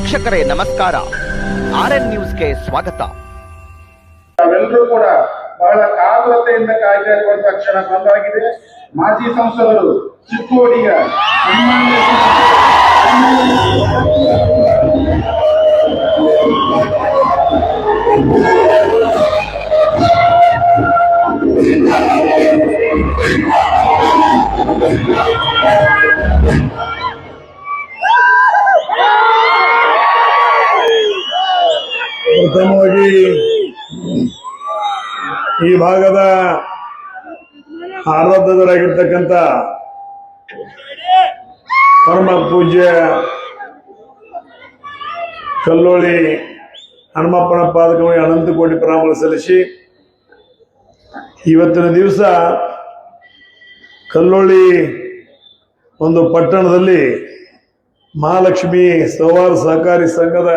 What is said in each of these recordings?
ವೀಕ್ಷಕರೇ ನಮಸ್ಕಾರ, RN ನ್ಯೂಸ್ಗೆ ಸ್ವಾಗತ. ನಾವೆಲ್ಲರೂ ಕೂಡ ಬಹಳ ಕಾತುರತೆಯಿಂದ ಕಾಯ್ತಾ ಇರುವಂತಹ ಕ್ಷಣ ಬಂದಾಗಿದೆ. ಮಾಜಿ ಸಂಸದರು ಚಿಕ್ಕೋಡಿಯ ಪ್ರಥಮವಾಗಿ ಈ ಭಾಗದ ಆರಾಧಕರಾಗಿರ್ತಕ್ಕಂಥ ಪರಮ ಪೂಜ್ಯ ಕಲ್ಲೋಳಿ ಹನುಮಪ್ಪನ ಪಾದಕವಾಗಿ ಅನಂತ ಕೋಟಿ ಪ್ರಣಾಮಗಳು ಸಲ್ಲಿಸಿ, ಇವತ್ತಿನ ದಿವಸ ಕಲ್ಲೋಳಿ ಒಂದು ಪಟ್ಟಣದಲ್ಲಿ ಮಹಾಲಕ್ಷ್ಮಿ ಸೌಹಾರ ಸಹಕಾರಿ ಸಂಘದ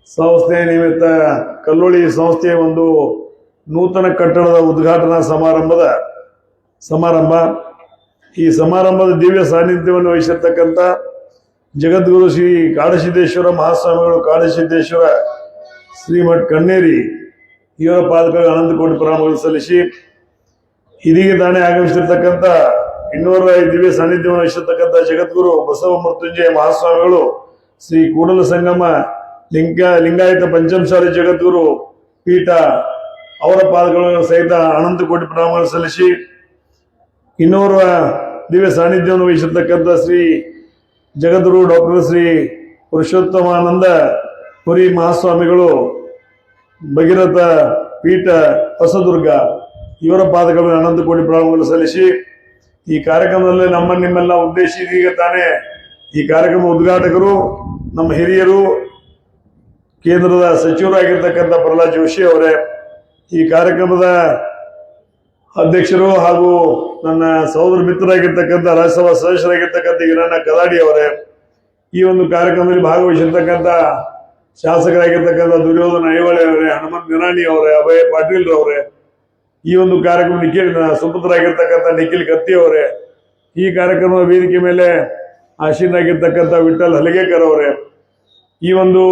ಸಂಸ್ಥೆ ನಿಮಿತ್ತ ಕಲ್ಲೋಳಿ ಸಂಸ್ಥೆಯ ಒಂದು ನೂತನ ಕಟ್ಟಡದ ಉದ್ಘಾಟನಾ ಸಮಾರಂಭ. ಈ ಸಮಾರಂಭದ ದಿವ್ಯ ಸಾನ್ನಿಧ್ಯವನ್ನು ವಹಿಸಿರ್ತಕ್ಕಂಥ ಜಗದ್ಗುರು ಶ್ರೀ ಕಾಡಸಿದ್ದೇಶ್ವರ ಮಹಾಸ್ವಾಮಿಗಳು, ಕಾಡಸಿದ್ದೇಶ್ವರ ಶ್ರೀಮಠ್ ಕಣ್ಣೇರಿ ಇವರ ಪಾದಕರಿಗೆ ಅನಂತ ಕೋಟಿ ಪ್ರಣಾಮಗಳು ಸಲ್ಲಿಸಿ, ಇದೀಗ ತಾನೇ ಆಗಮಿಸಿರ್ತಕ್ಕಂಥ 205 ದಿವ್ಯ ಸಾನ್ನಿಧ್ಯವನ್ನು ವಹಿಸಿರ್ತಕ್ಕಂಥ ಜಗದ್ಗುರು ಬಸವ ಮೃತ್ಯುಂಜಯ ಮಹಾಸ್ವಾಮಿಗಳು, ಶ್ರೀ ಕೂಡಲ ಸಂಗಮ ಲಿಂಗಾಯತ ಪಂಚಮಸಾಲಿ ಜಗದ್ಗುರು ಪೀಠ ಅವರ ಪಾದಗಳನ್ನು ಸಹಿತ ಅನಂತ ಕೋಟಿ ಪ್ರಣಾಮಗಳು ಸಲ್ಲಿಸಿ, 200 ದಿವ್ಯ ಸಾನ್ನಿಧ್ಯವನ್ನು ವಹಿಸಿರ್ತಕ್ಕಂಥ ಶ್ರೀ ಜಗದ್ಗುರು ಡಾಕ್ಟರ್ ಶ್ರೀ ಪುರುಷೋತ್ತಮಾನಂದ ಪುರಿ ಮಹಾಸ್ವಾಮಿಗಳು, ಭಗೀರಥ ಪೀಠ ಹೊಸದುರ್ಗ ಇವರ ಪಾದಗಳನ್ನು ಅನಂತ ಕೋಟಿ ಪ್ರಣಾಮಗಳು ಸಲ್ಲಿಸಿ, ಈ ಕಾರ್ಯಕ್ರಮದಲ್ಲಿ ನಿಮ್ಮೆಲ್ಲ ಉದ್ದೇಶಿಸಿ ಈಗ ತಾನೇ ಈ ಕಾರ್ಯಕ್ರಮ ಉದ್ಘಾಟಕರು, ನಮ್ಮ ಹಿರಿಯರು, ಕೇಂದ್ರದ ಸಚಿವರಾಗಿರ್ತಕ್ಕಂಥ ಪ್ರಹ್ಲಾದ್ ಜೋಶಿ ಅವರೇ, ಈ ಕಾರ್ಯಕ್ರಮದ ಅಧ್ಯಕ್ಷರು ಹಾಗೂ ನನ್ನ ಸಹೋದರ ಮಿತ್ರರಾಗಿರ್ತಕ್ಕಂಥ ರಾಜ್ಯಸಭಾ ಸದಸ್ಯರಾಗಿರ್ತಕ್ಕಂಥ ಹಿರಣ್ಣ ಕದಾಡಿ ಅವರೇ, ಈ ಒಂದು ಕಾರ್ಯಕ್ರಮದಲ್ಲಿ ಭಾಗವಹಿಸಿರ್ತಕ್ಕಂಥ ಶಾಸಕರಾಗಿರ್ತಕ್ಕಂಥ ದುರ್ಯೋಧನ ಐಹೊಳೆ ಅವರೇ, ಹನುಮಂತ ನಿರಾಣಿ ಅವರೇ, ಅಭಯ ಪಾಟೀಲ್ ಅವರೇ, ಈ ಒಂದು ಕಾರ್ಯಕ್ರಮ ಸುಪುತ್ರರಾಗಿರ್ತಕ್ಕಂಥ ನಿಖಿಲ್ ಕತ್ತಿ ಅವರೇ, ಈ ಕಾರ್ಯಕ್ರಮದ ವೇದಿಕೆ ಮೇಲೆ ಆಶೀನರಾಗಿರ್ತಕ್ಕಂಥ ವಿಠಲ್ ಹಲಗೇಕರ್ ಅವರೇ, ಈ ಒಂದು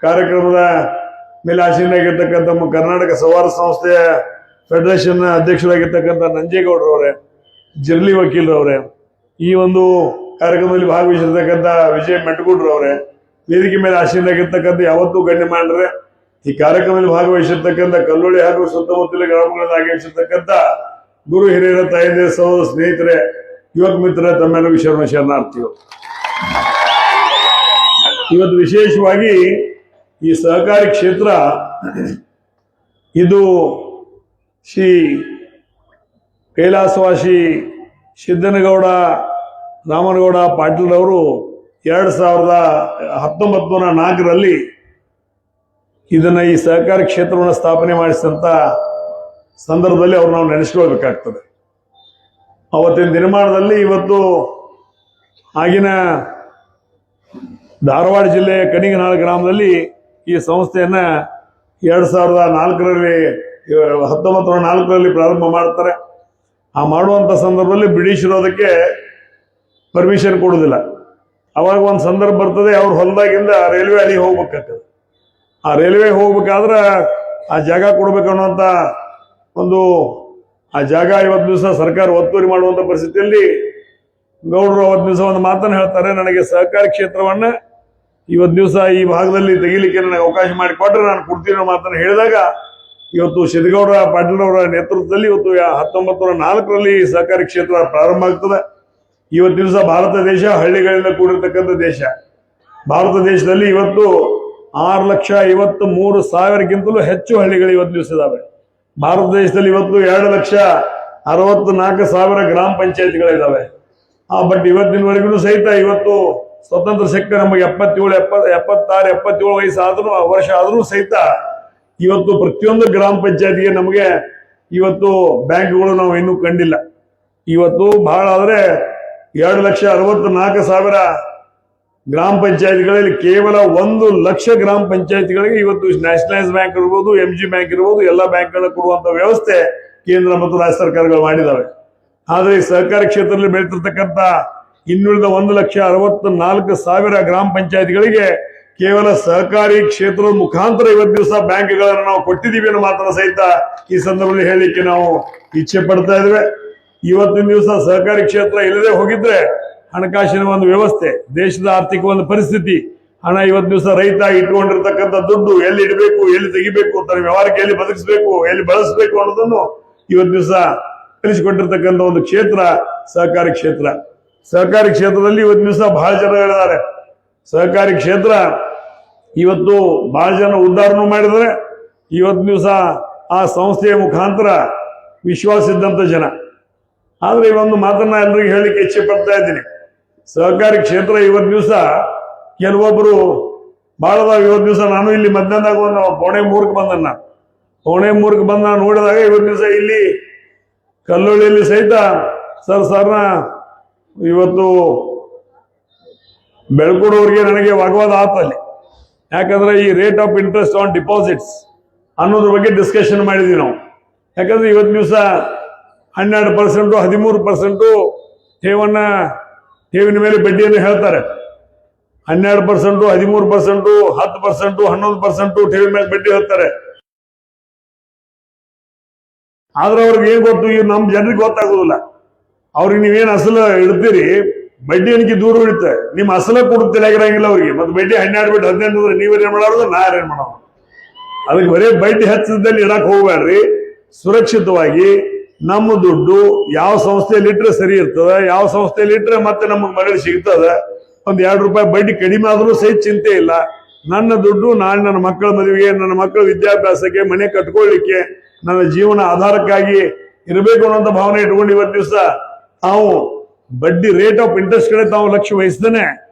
ಕಾರ್ಯಕ್ರಮದ ಮೇಲೆ ಆಶೀನರಾಗಿರ್ತಕ್ಕಂಥ ಕರ್ನಾಟಕ ಸೌಹಾರ ಸಂಸ್ಥೆಯ ಫೆಡರೇಷನ್ ಅಧ್ಯಕ್ಷರಾಗಿರ್ತಕ್ಕಂಥ ನಂಜೇಗೌಡರವರೇ, ಜಿರ್ಲಿ ವಕೀಲರವರೇ, ಈ ಒಂದು ಕಾರ್ಯಕ್ರಮದಲ್ಲಿ ಭಾಗವಹಿಸಿರ್ತಕ್ಕಂಥ ವಿಜಯ್ ಮೆಟ್ಗೂಡ್ರವರೇ, ವೇದಿಕೆ ಮೇಲೆ ಆಶೀನರಾಗಿರ್ತಕ್ಕಂಥ ಯಾವತ್ತೂ ಗಣ್ಯಮಾನ್ಯರೇ, ಈ ಕಾರ್ಯಕ್ರಮದಲ್ಲಿ ಭಾಗವಹಿಸಿರ್ತಕ್ಕಂಥ ಕಲ್ಲೋಳಿ ಹಾಗೂ ಸುತ್ತಮುತ್ತಲ ಗ್ರಾಮಗಳಲ್ಲಿ ಆಗಮಿಸಿರ್ತಕ್ಕಂಥ ಗುರು ಹಿರಿಯರ, ತಾಯಂದಿರ, ಸಹೋದರ, ಸ್ನೇಹಿತರೆ, ಯುವಕ ಮಿತ್ರ, ತಮ್ಮೆಲ್ಲರಿಗೂ ಶರಣಾರ್ಥಿಗಳು. ಇವತ್ತು ವಿಶೇಷವಾಗಿ ಈ ಸಹಕಾರಿ ಕ್ಷೇತ್ರ ಇದು ಶ್ರೀ ಕೈಲಾಸವಾಸಿ ಸಿದ್ದನಗೌಡ ರಾಮನಗೌಡ ಪಾಟೀಲ್ ಅವರು 2019 ಇದನ್ನ ಈ ಸಹಕಾರಿ ಕ್ಷೇತ್ರವನ್ನು ಸ್ಥಾಪನೆ ಮಾಡಿಸಿದಂತ ಸಂದರ್ಭದಲ್ಲಿ ಅವ್ರು ನಾವು ನೆನೆಸ್ಕೊಳ್ಬೇಕಾಗ್ತದೆ. ಅವತ್ತಿನ ದಿನಮಾನದಲ್ಲಿ ಇವತ್ತು ಆಗಿನ ಧಾರವಾಡ ಜಿಲ್ಲೆಯ ಕಣಿಗನಾಳ ಗ್ರಾಮದಲ್ಲಿ ಈ ಸಂಸ್ಥೆಯನ್ನ 1904ರಲ್ಲಿ ಪ್ರಾರಂಭ ಮಾಡ್ತಾರೆ. ಆ ಮಾಡುವಂತ ಸಂದರ್ಭದಲ್ಲಿ ಬ್ರಿಟಿಷರು ಅದಕ್ಕೆ ಪರ್ಮಿಷನ್ ಕೊಡುವುದಿಲ್ಲ. ಅವಾಗ ಒಂದು ಸಂದರ್ಭ ಬರ್ತದೆ, ಅವ್ರ ಹೊಲದಾಗಿಂದ ರೈಲ್ವೆ ಅಲ್ಲಿ ಹೋಗ್ಬೇಕಾಗ್ತದೆ. ಆ ರೈಲ್ವೆ ಹೋಗ್ಬೇಕಾದ್ರೆ ಆ ಜಾಗ ಕೊಡ್ಬೇಕನ್ನುವಂತ ಒಂದು ಆ ಜಾಗ ಇವತ್ತು ದಿವಸ ಸರ್ಕಾರ ಒತ್ತುವರಿ ಮಾಡುವಂತ ಪರಿಸ್ಥಿತಿಯಲ್ಲಿ ಗೌಡರು ಅವತ್ತು ದಿವಸ ಒಂದು ಮಾತನ್ನು ಹೇಳ್ತಾರೆ, ನನಗೆ ಸಹಕಾರಿ ಕ್ಷೇತ್ರವನ್ನ ಇವತ್ತು ದಿವಸ ಈ ಭಾಗದಲ್ಲಿ ತೆಗಿಲಿಕ್ಕೆ ನನಗೆ ಅವಕಾಶ ಮಾಡಿಕೊಟ್ರೆ ನಾನು ಕೊಡ್ತೀನಿ ಅನ್ನೋ ಮಾತನ್ನು ಹೇಳಿದಾಗ, ಇವತ್ತು ಸಿದ್ದಗೌಡ ಪಾಟೀಲ್ ಅವರ ನೇತೃತ್ವದಲ್ಲಿ ಇವತ್ತು 1904ರಲ್ಲಿ ಸಹಕಾರಿ ಕ್ಷೇತ್ರ ಪ್ರಾರಂಭ ಆಗ್ತದೆ. ಇವತ್ತು ದಿವಸ ಭಾರತ ದೇಶ ಹಳ್ಳಿಗಳಿಂದ ಕೂಡಿರ್ತಕ್ಕಂಥ ದೇಶ. ಭಾರತ ದೇಶದಲ್ಲಿ ಇವತ್ತು 6,53,000ಗಿಂತಲೂ ಹೆಚ್ಚು ಹಳ್ಳಿಗಳು ಇವತ್ತು ದಿವಸ ಇದಾವೆ. ಭಾರತ ದೇಶದಲ್ಲಿ ಇವತ್ತು 2,64,000 ಗ್ರಾಮ ಪಂಚಾಯತ್ಗಳಿದಾವೆ. ಬಟ್ ಇವತ್ತಿನವರೆಗೂ ಸಹಿತ ಇವತ್ತು ಸ್ವತಂತ್ರ ಸಿಕ್ಕ ನಮಗೆ 77 ವರ್ಷ ಆದ್ರೂ ಸಹಿತ ಇವತ್ತು ಪ್ರತಿಯೊಂದು ಗ್ರಾಮ ಪಂಚಾಯತ್ಗೆ ನಮಗೆ ಇವತ್ತು ಬ್ಯಾಂಕ್ಗಳು ನಾವು ಇನ್ನೂ ಕಂಡಿಲ್ಲ. ಇವತ್ತು ಬಹಳ ಆದ್ರೆ 2,64,000 ಗ್ರಾಮ ಪಂಚಾಯತ್ಗಳಲ್ಲಿ ಕೇವಲ 1,00,000 ಗ್ರಾಮ ಪಂಚಾಯತ್ಗಳಿಗೆ ಇವತ್ತು ನ್ಯಾಷನಲೈಸ್ ಬ್ಯಾಂಕ್ ಇರ್ಬೋದು, MG ಬ್ಯಾಂಕ್ ಇರ್ಬೋದು, ಎಲ್ಲ ಬ್ಯಾಂಕ್ಗಳನ್ನ ಕೊಡುವಂತ ವ್ಯವಸ್ಥೆ ಕೇಂದ್ರ ಮತ್ತು ರಾಜ್ಯ ಸರ್ಕಾರಗಳು ಮಾಡಿದಾವೆ. ಆದ್ರೆ ಈ ಸಹಕಾರಿ ಕ್ಷೇತ್ರದಲ್ಲಿ ಬೆಳೀತಿರ್ತಕ್ಕಂಥ ಇನ್ನುಳಿದ 1,64,000 ಗ್ರಾಮ ಪಂಚಾಯತ್ಗಳಿಗೆ ಕೇವಲ ಸಹಕಾರಿ ಕ್ಷೇತ್ರದ ಮುಖಾಂತರ ಇವತ್ತು ದಿವಸ ಬ್ಯಾಂಕ್ಗಳನ್ನು ನಾವು ಕೊಟ್ಟಿದ್ದೀವಿ ಅನ್ನೋ ಮಾತನ್ನ ಸಹಿತ ಈ ಸಂದರ್ಭದಲ್ಲಿ ಹೇಳಲಿಕ್ಕೆ ನಾವು ಇಚ್ಛೆ ಪಡ್ತಾ ಇದ್ದೇವೆ. ಇವತ್ತಿನ ದಿವಸ ಸಹಕಾರಿ ಕ್ಷೇತ್ರ ಇಲ್ಲದೆ ಹೋಗಿದ್ರೆ ಹಣಕಾಸಿನ ಒಂದು ವ್ಯವಸ್ಥೆ, ದೇಶದ ಆರ್ಥಿಕ ಒಂದು ಪರಿಸ್ಥಿತಿ, ಹಣ ಇವತ್ತು ದಿವಸ ರೈತ ಇಟ್ಕೊಂಡಿರ್ತಕ್ಕಂಥ ದುಡ್ಡು ಎಲ್ಲಿ ಇಡಬೇಕು, ಎಲ್ಲಿ ತೆಗಿಬೇಕು, ತನ್ನ ವ್ಯವಹಾರಕ್ಕೆ ಎಲ್ಲಿ ಬದುಕಿಸಬೇಕು, ಎಲ್ಲಿ ಬಳಸಬೇಕು ಅನ್ನೋದನ್ನು ಇವತ್ತು ದಿವಸ ತಿಳಿಸಿಕೊಟ್ಟಿರ್ತಕ್ಕಂಥ ಒಂದು ಕ್ಷೇತ್ರ ಸಹಕಾರಿ ಕ್ಷೇತ್ರ. ಸಹಕಾರಿ ಕ್ಷೇತ್ರದಲ್ಲಿ ಇವತ್ತು ದಿವಸ ಬಹಳ ಜನ ಹೇಳಿದ್ದಾರೆ. ಸಹಕಾರಿ ಕ್ಷೇತ್ರ ಇವತ್ತು ಬಹಳ ಜನ ಉದ್ಧಾರನೂ ಮಾಡಿದರೆ, ಇವತ್ತು ದಿವಸ ಆ ಸಂಸ್ಥೆಯ ಮುಖಾಂತರ ವಿಶ್ವಾಸ ಇದ್ದಂತ ಜನ. ಆದ್ರೆ ಈ ಒಂದು ಮಾತನ್ನ ಎಲ್ರಿಗೂ ಹೇಳಲಿಕ್ಕೆ ಇಚ್ಛೆ ಪಡ್ತಾ ಇದ್ದೀನಿ. ಸಹಕಾರಿ ಕ್ಷೇತ್ರ ಇವತ್ತು ದಿವಸ ಕೆಲವೊಬ್ಬರು ಬಹಳದಾಗ ಇವತ್ತು ದಿವಸ ನಾನು ಇಲ್ಲಿ ಮಧ್ಯಾಹ್ನದಾಗ ಒಂದು ಪೌಣೆ 3ಕ್ಕೆ ಬಂದನ್ನ ಪೌಣೆ 3ಕ್ಕೆ ಬಂದ ನೋಡಿದಾಗ ಇವತ್ತು ದಿವಸ ಇಲ್ಲಿ ಕಲ್ಲೊಳ್ಳಿಯಲ್ಲಿ ಸಹಿತ ಸರ್ನ ಇವತ್ತು ಬೆಳ್ಕೊಡೋರಿಗೆ ನನಗೆ ವಾಗ್ವಾದ ಆತಲ್ಲಿ. ಯಾಕಂದ್ರೆ ಈ rate of interest on deposits ಅನ್ನೋದ್ರ ಬಗ್ಗೆ ಡಿಸ್ಕಷನ್ ಮಾಡಿದ್ವಿ ನಾವು. ಯಾಕಂದ್ರೆ ಇವತ್ತು ದಿವಸ 12%, 13% ಠೇವಿನ ಮೇಲೆ ಬಡ್ಡಿಯನ್ನು ಹೇಳ್ತಾರೆ. 12%, 13%, 10%, 11% ಠೇವಿನ ಮೇಲೆ ಬಡ್ಡಿ ಹೇಳ್ತಾರೆ. ಆದ್ರೆ ಅವ್ರಿಗೆ ಏನ್ ಗೊತ್ತು, ಈ ನಮ್ಮ ಜನರಿಗೆ ಗೊತ್ತಾಗೋದಿಲ್ಲ. ಅವ್ರಿಗೆ ನೀವೇನ್ ಅಸಲ ಇಡ್ತೀರಿ, ಬಡ್ಡಿ ಅನ್ಕಿ ದೂರ ಉಳಿತೆ, ನಿಮ್ ಅಸಲ ಕೊಡುತ್ತಿಲ್ಲ ಆಗಿರಂಗಿಲ್ಲ ಅವ್ರಿಗೆ. ಮತ್ತೆ ಬಡ್ಡಿ 12 ಬಿಟ್ಟು 18 ಅಂದ್ರೆ ನೀವೇನ್ ಮಾಡೋದು, ನಾರೇನ್ ಮಾಡೋದು. ಅದಕ್ಕೆ ಬರೀ ಬಡ್ಡಿ ಹೆಚ್ಚದಲ್ಲಿ ಇಡಕ್ ಹೋಗ್ಬೇಡ್ರಿ. ಸುರಕ್ಷಿತವಾಗಿ ನಮ್ಮ ದುಡ್ಡು ಯಾವ ಸಂಸ್ಥೆಯಲ್ಲಿ ಇಟ್ರೆ ಸರಿ ಇರ್ತದೆ, ಯಾವ ಸಂಸ್ಥೆಯಲ್ಲಿ ಇಟ್ರೆ ಮತ್ತೆ ನಮಗೆ ಮರಳಿ ಸಿಗ್ತದೆ. ಒಂದ್ 2 ರೂಪಾಯಿ ಬಡ್ಡಿ ಕಡಿಮೆ ಆದ್ರೂ ಸಹಿತ ಚಿಂತೆ ಇಲ್ಲ. ನನ್ನ ದುಡ್ಡು ನಾನು ನನ್ನ ಮಕ್ಕಳ ಮದುವೆಗೆ, ನನ್ನ ಮಕ್ಕಳ ವಿದ್ಯಾಭ್ಯಾಸಕ್ಕೆ, ಮನೆ ಕಟ್ಕೊಳ್ಳಿಕ್ಕೆ, ನನ್ನ ಜೀವನ ಆಧಾರಕ್ಕಾಗಿ ಇರಬೇಕು ಅನ್ನೋಂಥ ಭಾವನೆ ಇಟ್ಕೊಂಡು ಇವತ್ತು ದಿವಸ ತಾವು ಬಡ್ಡಿ ರೇಟ್ ಆಫ್ ಇಂಟ್ರೆಸ್ಟ್ ಕಡೆ ತಾವು ಲಕ್ಷ್ಯ ವಹಿಸ್ತಾನೆ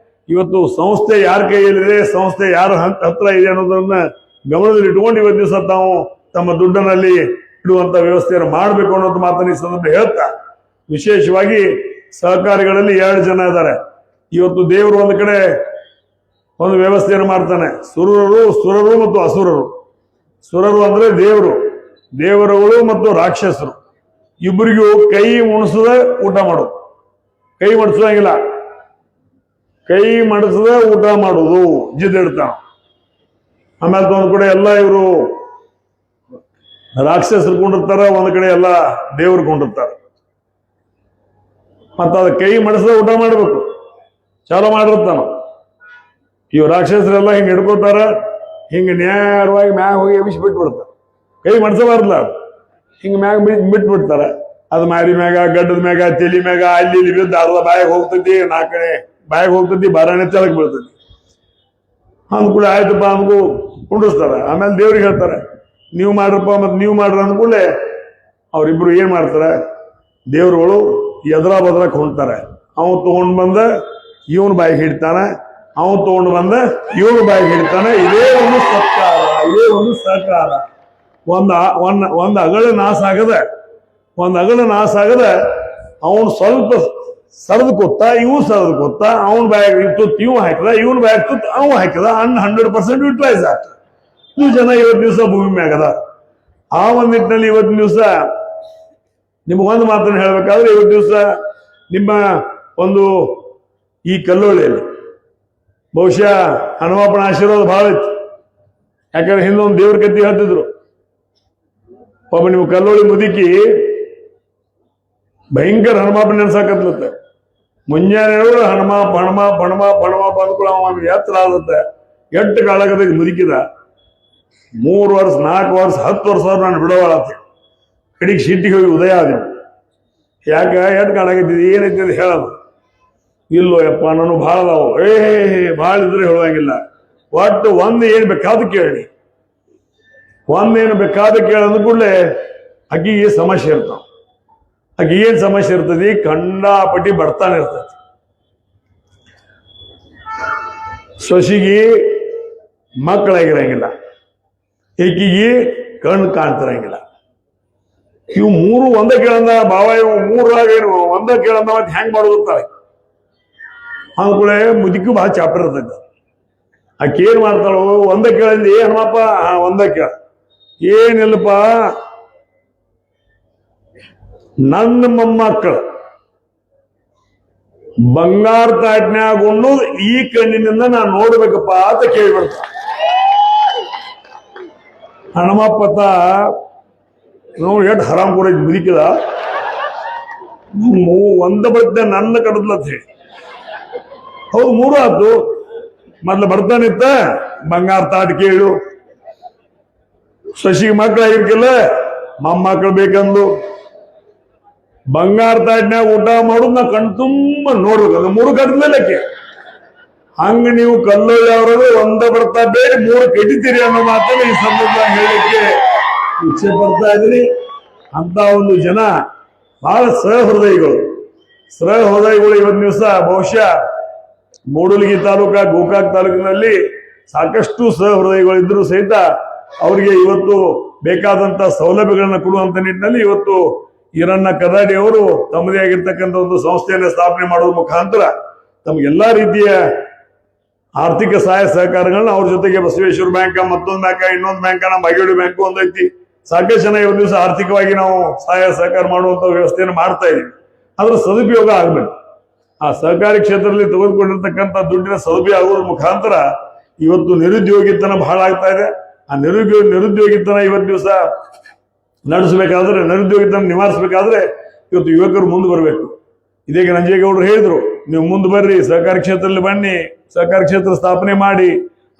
ಇವತ್ತು ಸಂಸ್ಥೆ ಯಾರ ಕೈಯಲ್ಲಿದೆ, ಸಂಸ್ಥೆ ಯಾರ ಹತ್ರ ಇದೆ ಅನ್ನೋದನ್ನ ಗಮನದಲ್ಲಿ ಇಟ್ಕೊಂಡು ಇವತ್ತು ದಿವಸ ತಾವು ತಮ್ಮ ದುಡ್ಡನಲ್ಲಿ ಇಡುವಂತ ವ್ಯವಸ್ಥೆಯನ್ನು ಮಾಡಬೇಕು ಅನ್ನೋದು ಮಾತನ್ನ ಈ ಸಂದರ್ಭ ಹೇಳ್ತಾ, ವಿಶೇಷವಾಗಿ ಸಹಕಾರಿಗಳಲ್ಲಿ 2 ಜನ ಇದ್ದಾರೆ. ಇವತ್ತು ದೇವರು ಒಂದು ಕಡೆ ಒಂದು ವ್ಯವಸ್ಥೆಯನ್ನು ಮಾಡ್ತಾನೆ. ಸುರರು ಮತ್ತು ಅಸುರರು. ಸುರರು ಅಂದ್ರೆ ದೇವರುಗಳು ಮತ್ತು ರಾಕ್ಷಸರು ಇಬ್ಬರಿಗೂ ಕೈ ಮುಣಿಸದ ಊಟ ಮಾಡೋದು, ಕೈ ಮಡಿಸೋಂಗಿಲ್ಲ. ಕೈ ಮಡಿಸದ ಊಟ ಮಾಡೋದು ಜಿದ್ದಿಡ್ತಾನ. ಆಮೇಲೆ ಒಂದ್ ಕಡೆ ಎಲ್ಲ ಇವರು ರಾಕ್ಷಸರು ಕೊಂಡಿರ್ತಾರ, ಒಂದ್ ಕಡೆ ಎಲ್ಲ ದೇವ್ರು ಕೊಂಡಿರ್ತಾರ. ಮತ್ತ ಅದ ಕೈ ಮಡಿಸದ ಊಟ ಮಾಡ್ಬೇಕು ಚಾಲು ಮಾಡಿರ್ತಾನ. ಇವ್ ರಾಕ್ಷಸರೆಲ್ಲ ಹಿಂಗ್ ಹಿಡ್ಕೋತಾರ, ಹಿಂಗ ನೇರವಾಗಿ ಮ್ಯಾಗ ಹೋಗಿ ಎಬ್ಬಿಸಿ ಬಿಟ್ಬಿಡ್ತಾರ. ಕೈ ಮಡಿಸಬಾರ್ದಲ್ಲ, ಹಿಂಗ ಮ್ಯಾಗ ಬಿಟ್ಬಿಡ್ತಾರ. ಅದ್ ಮಾರಿ ಮ್ಯಾಗ, ಗಡ್ಡದ ಮ್ಯಾಗ, ತೆಲಿ ಮ್ಯಾಗ, ಅಲ್ಲಿ ಇಲ್ಲಿ ಬಿದ್ದು ಅರ್ಧ ಬಾಯಾಗ ಹೋಗ್ತೈತಿ, 4 ಕಡೆ ಬಾಯಾಗ ಹೋಗ್ತೈತಿ, 12ನೇ ತೆಳಗ್ ಬೀಳ್ತೈತಿ. ಅಂದ್ಕೂಡ ಆಯ್ತಪ್ಪ ಅಂದ್ಕೂ ಕುಂಡಿಸ್ತಾರ. ಆಮೇಲೆ ದೇವ್ರಿಗೆ ಹೇಳ್ತಾರೆ ನೀವು ಮಾಡ್ರಪ್ಪ, ಮತ್ ನೀವು ಮಾಡ್ರ ಅಂದ್ಕೂಡ್ಲೆ ಅವ್ರಿಬ್ರು ಏನ್ ಮಾಡ್ತಾರ, ದೇವ್ರುಗಳು ಎದ್ರ ಬದ್ರಕ್ ಹೊಂಡ್ತಾರೆ. ಅವನ್ ತಗೊಂಡ್ ಬಂದ ಇವನ್ ಬಾಯಿಗೆ ಹಿಡ್ತಾನ, ಅವನ್ ತಗೊಂಡು ಬಂದ ಇವನ್ ಬಾಯಿಗೆ ಹಿಡ್ತಾನೆ. ಇದೇ ಒಂದು ಸತ್ಕಾರ, ಇದೇ ಒಂದು ಸಹಕಾರ. ಒಂದ್ ಅಗಳ ನಾಶ ಆಗದ ಅವನು ಸ್ವಲ್ಪ ಸರದು ಕೊತ್ತ, ಇವ್ ಸರದು ಕೊತ್ತ, ಅವನ್ ಬಾಯಿಗೆ ತುತ್ತು ಇವ್ ಹಾಕಿದ, ಇವನ್ ಬಾಯಿಗೆ ತುತ್ತು ಅವ್ ಹಾಕಿದ, 100% ಯುಟಿಲೈಸ್ ಆಗ್ತದೆ. ಇದು ಜನ ಇವತ್ತು ದಿವಸ ಭೂಮಿ ಮ್ಯಾಗದ. ಆ ಒಂದ್ ನಿಟ್ಟಿನಲ್ಲಿ ಇವತ್ತಿನ ದಿವಸ ನಿಮಗೊಂದು ಮಾತನ್ನು ಹೇಳ್ಬೇಕಾದ್ರೆ, ಇವತ್ತು ದಿವಸ ನಿಮ್ಮ ಒಂದು ಈ ಕಲ್ಲೋಳಿಯಲ್ಲಿ ಬಹುಶಃ ಹನುಮಪ್ಪನ ಆಶೀರ್ವಾದ ಬಹಳ ಇತ್ತು. ಯಾಕಂದ್ರೆ ಹಿಂದೊಂದು ದೇವ್ರ ಕತ್ತಿ ಹೇಳ್ತಿದ್ರು. ಒಬ್ಬ ನೀವು ಕಲ್ಲೋಳಿ ಮುದುಕಿ ಭಯಂಕರ ಹನುಮಪ್ಪ ನೆನ್ಸಾಕತ್ಲತ್ತ. ಮುಂಜಾನೆ ಹನುಮಪ್ಪ ಹನುಮಪ್ಪ ಹನುಮಪ್ಪ ಹನುಮಪ್ಪ ಅಂದ್ಕೊಳ್ಳೋ ಅವನಿಗೆ ಎತ್ತರ ಆದತ್ತೆ. ಎಷ್ಟು ಕಾಳಗದ ಮುದುಕಿದ 3 ವರ್ಷ 4 ವರ್ಷ 10 ವರ್ಷ ನಾನು ಬಿಡೋಳತ್ತೆ. ಕಡಿಗೆ ಸಿಟ್ಟಿಗೆ ಹೋಗಿ ಉದಯ ಆದ. ಯಾಕ ಎಷ್ಟು ಕಾಳಾಗತ್ತಿದ್ ಏನೈತಿ ಅಂತ ಹೇಳೋದು. ಇಲ್ಲೋ ಯಪ್ಪ ನಾನು ಭಾಳ ಅದಾವು. ಭಾಳ ಇದ್ರೆ ಹೇಳುವಂಗಿಲ್ಲ. ಒಟ್ಟು ಏನ್ ಬೇಕಾದ ಕೇಳಿ, ಏನು ಬೇಕಾದ ಕೇಳಂದ ಕೂಡಲೇ ಅಕ್ಕಿಗೆ ಸಮಸ್ಯೆ ಇರ್ತಾವ. ಆಕೆ ಏನ್ ಸಮಸ್ಯೆ ಇರ್ತದೆ, ಕಂಡಾಪಟ್ಟಿ ಬರ್ತಾನೆ ಇರ್ತದೆ. ಸೊಸಿಗೆ ಮಕ್ಕಳಾಗಿರಂಗಿಲ್ಲ, ಈಕಿಗೆ ಕಣ್ಣು ಕಾಣ್ತಿರಂಗಿಲ್ಲ. ಇವು 3 ಒಂದೇ ಕೇಳಂದ ಬಾವ, ಇವು 3 ಒಂದೇ ಕೇಳಂದ ಮತ್ತೆ ಹೆಂಗ್ ಮಾಡೋದಿರ್ತಾಳೆ ಅಂದ್ಕೂಳೆ ಮುದುಕಿ ಬಹಳ ಚಾಪ್ಟರ್ ಇರ್ತೈತೆ. ಆಕೆ ಏನ್ ಮಾಡ್ತಾಳು, ಒಂದೇ ಕೇಳಿಂದ ಏನಪ್ಪ ಒಂದೇ ಕೇಳ, ಏನಿಲ್ಲಪ್ಪ ನನ್ನ ಮೊಮ್ಮಕ್ಕಳು ಬಂಗಾರ ತಾಟ್ನ್ಯಾಗ ಉಣ್ಣೋದು ಈ ಕಣ್ಣಿನಿಂದ ನಾನು ನೋಡ್ಬೇಕಪ್ಪ ಅಂತ ಕೇಳ್ಬಿಡ್ತ. ಹನುಮಪ್ಪತ್ತ ನೋಡಿ ಎಷ್ಟು ಹರಾಮ್ ಕೂಡ ಬದುಕಿದ, ಒಂದ ಬರ್ತೇ ನನ್ನ ಕಡದ್ಲತ್ ಹೇಳಿ. ಹೌದು, 3 ಆತು. ಮೊದ್ಲು ಬರ್ತಾನಿತ್ತ ಬಂಗಾರ ತಾಟ್ ಕೇಳು, ಶಶಿಗೆ ಮಕ್ಕಳಾಗಿರ್ಕಿಲ್ಲ, ಮೊಮ್ಮಕ್ಕಳು ಬೇಕಂದು ಬಂಗಾರ ತಾಟ್ನ್ಯಾಗ ಊಟ ಮಾಡೋದು ನಾ ಕಣ್ ತುಂಬ ನೋಡ್ಬೇಕು. ಅದು 3 ಕಡ್ದ್ಮೇಲಕ್ಕೆ ಹಂಗ ನೀವು ಕಲ್ಲೋಳಿ ಅವರದು ಒಂದ ಬರ್ತಾ ಬೇರೆ 3 ಕಡಿತೀರಿ ಅನ್ನೋ ಮಾತನ್ನ ಈ ಸಂದರ್ಭ ಹೇಳಲಿಕ್ಕೆ ಇಚ್ಛೆ ಪಡ್ತಾ ಇದ್ರಿ. ಅಂತ ಒಂದು ಜನ ಬಹಳ ಸಹೃದಯಿಗಳು ಇವತ್ತಿನ ದಿವಸ ಬಹುಶಃ ಮೂಡಲಗಿ ತಾಲೂಕಾ ಗೋಕಾಕ್ ತಾಲೂಕಿನಲ್ಲಿ ಸಾಕಷ್ಟು ಸಹೃದಯಿಗಳಿದ್ರು ಸಹಿತ ಅವರಿಗೆ ಇವತ್ತು ಬೇಕಾದಂತ ಸೌಲಭ್ಯಗಳನ್ನ ಕೊಡುವಂತ ನಿಟ್ಟಿನಲ್ಲಿ ಇವತ್ತು ಈರಣ್ಣ ಕದಾಡಿ ಅವರು ತಮ್ಮದೇ ಆಗಿರ್ತಕ್ಕಂಥ ಒಂದು ಸಂಸ್ಥೆಯನ್ನು ಸ್ಥಾಪನೆ ಮಾಡೋದ್ರ ಮುಖಾಂತರ ತಮಗೆಲ್ಲಾ ರೀತಿಯ ಆರ್ಥಿಕ ಸಹಾಯ ಸಹಕಾರಗಳನ್ನ ಅವ್ರ ಜೊತೆಗೆ ಬಸವೇಶ್ವರ ಬ್ಯಾಂಕ್, ಮತ್ತೊಂದು ಬ್ಯಾಂಕ್, ಇನ್ನೊಂದು ಬ್ಯಾಂಕ್, ನಮ್ಮ ಬಾಗೇವಾಡಿ ಬ್ಯಾಂಕ್ ಒಂದೈತಿ. ಸಾಕಷ್ಟು ಜನ ಇವತ್ತು ದಿವಸ ಆರ್ಥಿಕವಾಗಿ ನಾವು ಸಹಾಯ ಸಹಕಾರ ಮಾಡುವಂತ ವ್ಯವಸ್ಥೆಯನ್ನು ಮಾಡ್ತಾ ಇದೀವಿ. ಅದ್ರ ಸದುಪಯೋಗ ಆಗ್ಬೇಕು. ಆ ಸಹಕಾರಿ ಕ್ಷೇತ್ರದಲ್ಲಿ ತೆಗೆದುಕೊಂಡಿರ್ತಕ್ಕಂಥ ದುಡ್ಡಿನ ಸದುಪಯೋಗ ಆಗೋದ್ರ ಮುಖಾಂತರ ಇವತ್ತು ನಿರುದ್ಯೋಗಿತನ ಬಹಳ ಆಗ್ತಾ ಇದೆ. ಆ ನಿರುದ್ಯೋಗಿತನ ಇವತ್ತು ದಿವಸ ನಡೆಸಬೇಕಾದ್ರೆ, ನಿರುದ್ಯೋಗಿತನ ನಿವಾರಿಸಬೇಕಾದ್ರೆ ಇವತ್ತು ಯುವಕರು ಮುಂದೆ ಬರಬೇಕು. ಇದೀಗ ನಂಜೇಗೌಡರು ಹೇಳಿದ್ರು, ನೀವು ಮುಂದೆ ಬರ್ರಿ, ಸಹಕಾರಿ ಕ್ಷೇತ್ರದಲ್ಲಿ ಬನ್ನಿ, ಸಹಕಾರಿ ಕ್ಷೇತ್ರ ಸ್ಥಾಪನೆ ಮಾಡಿ.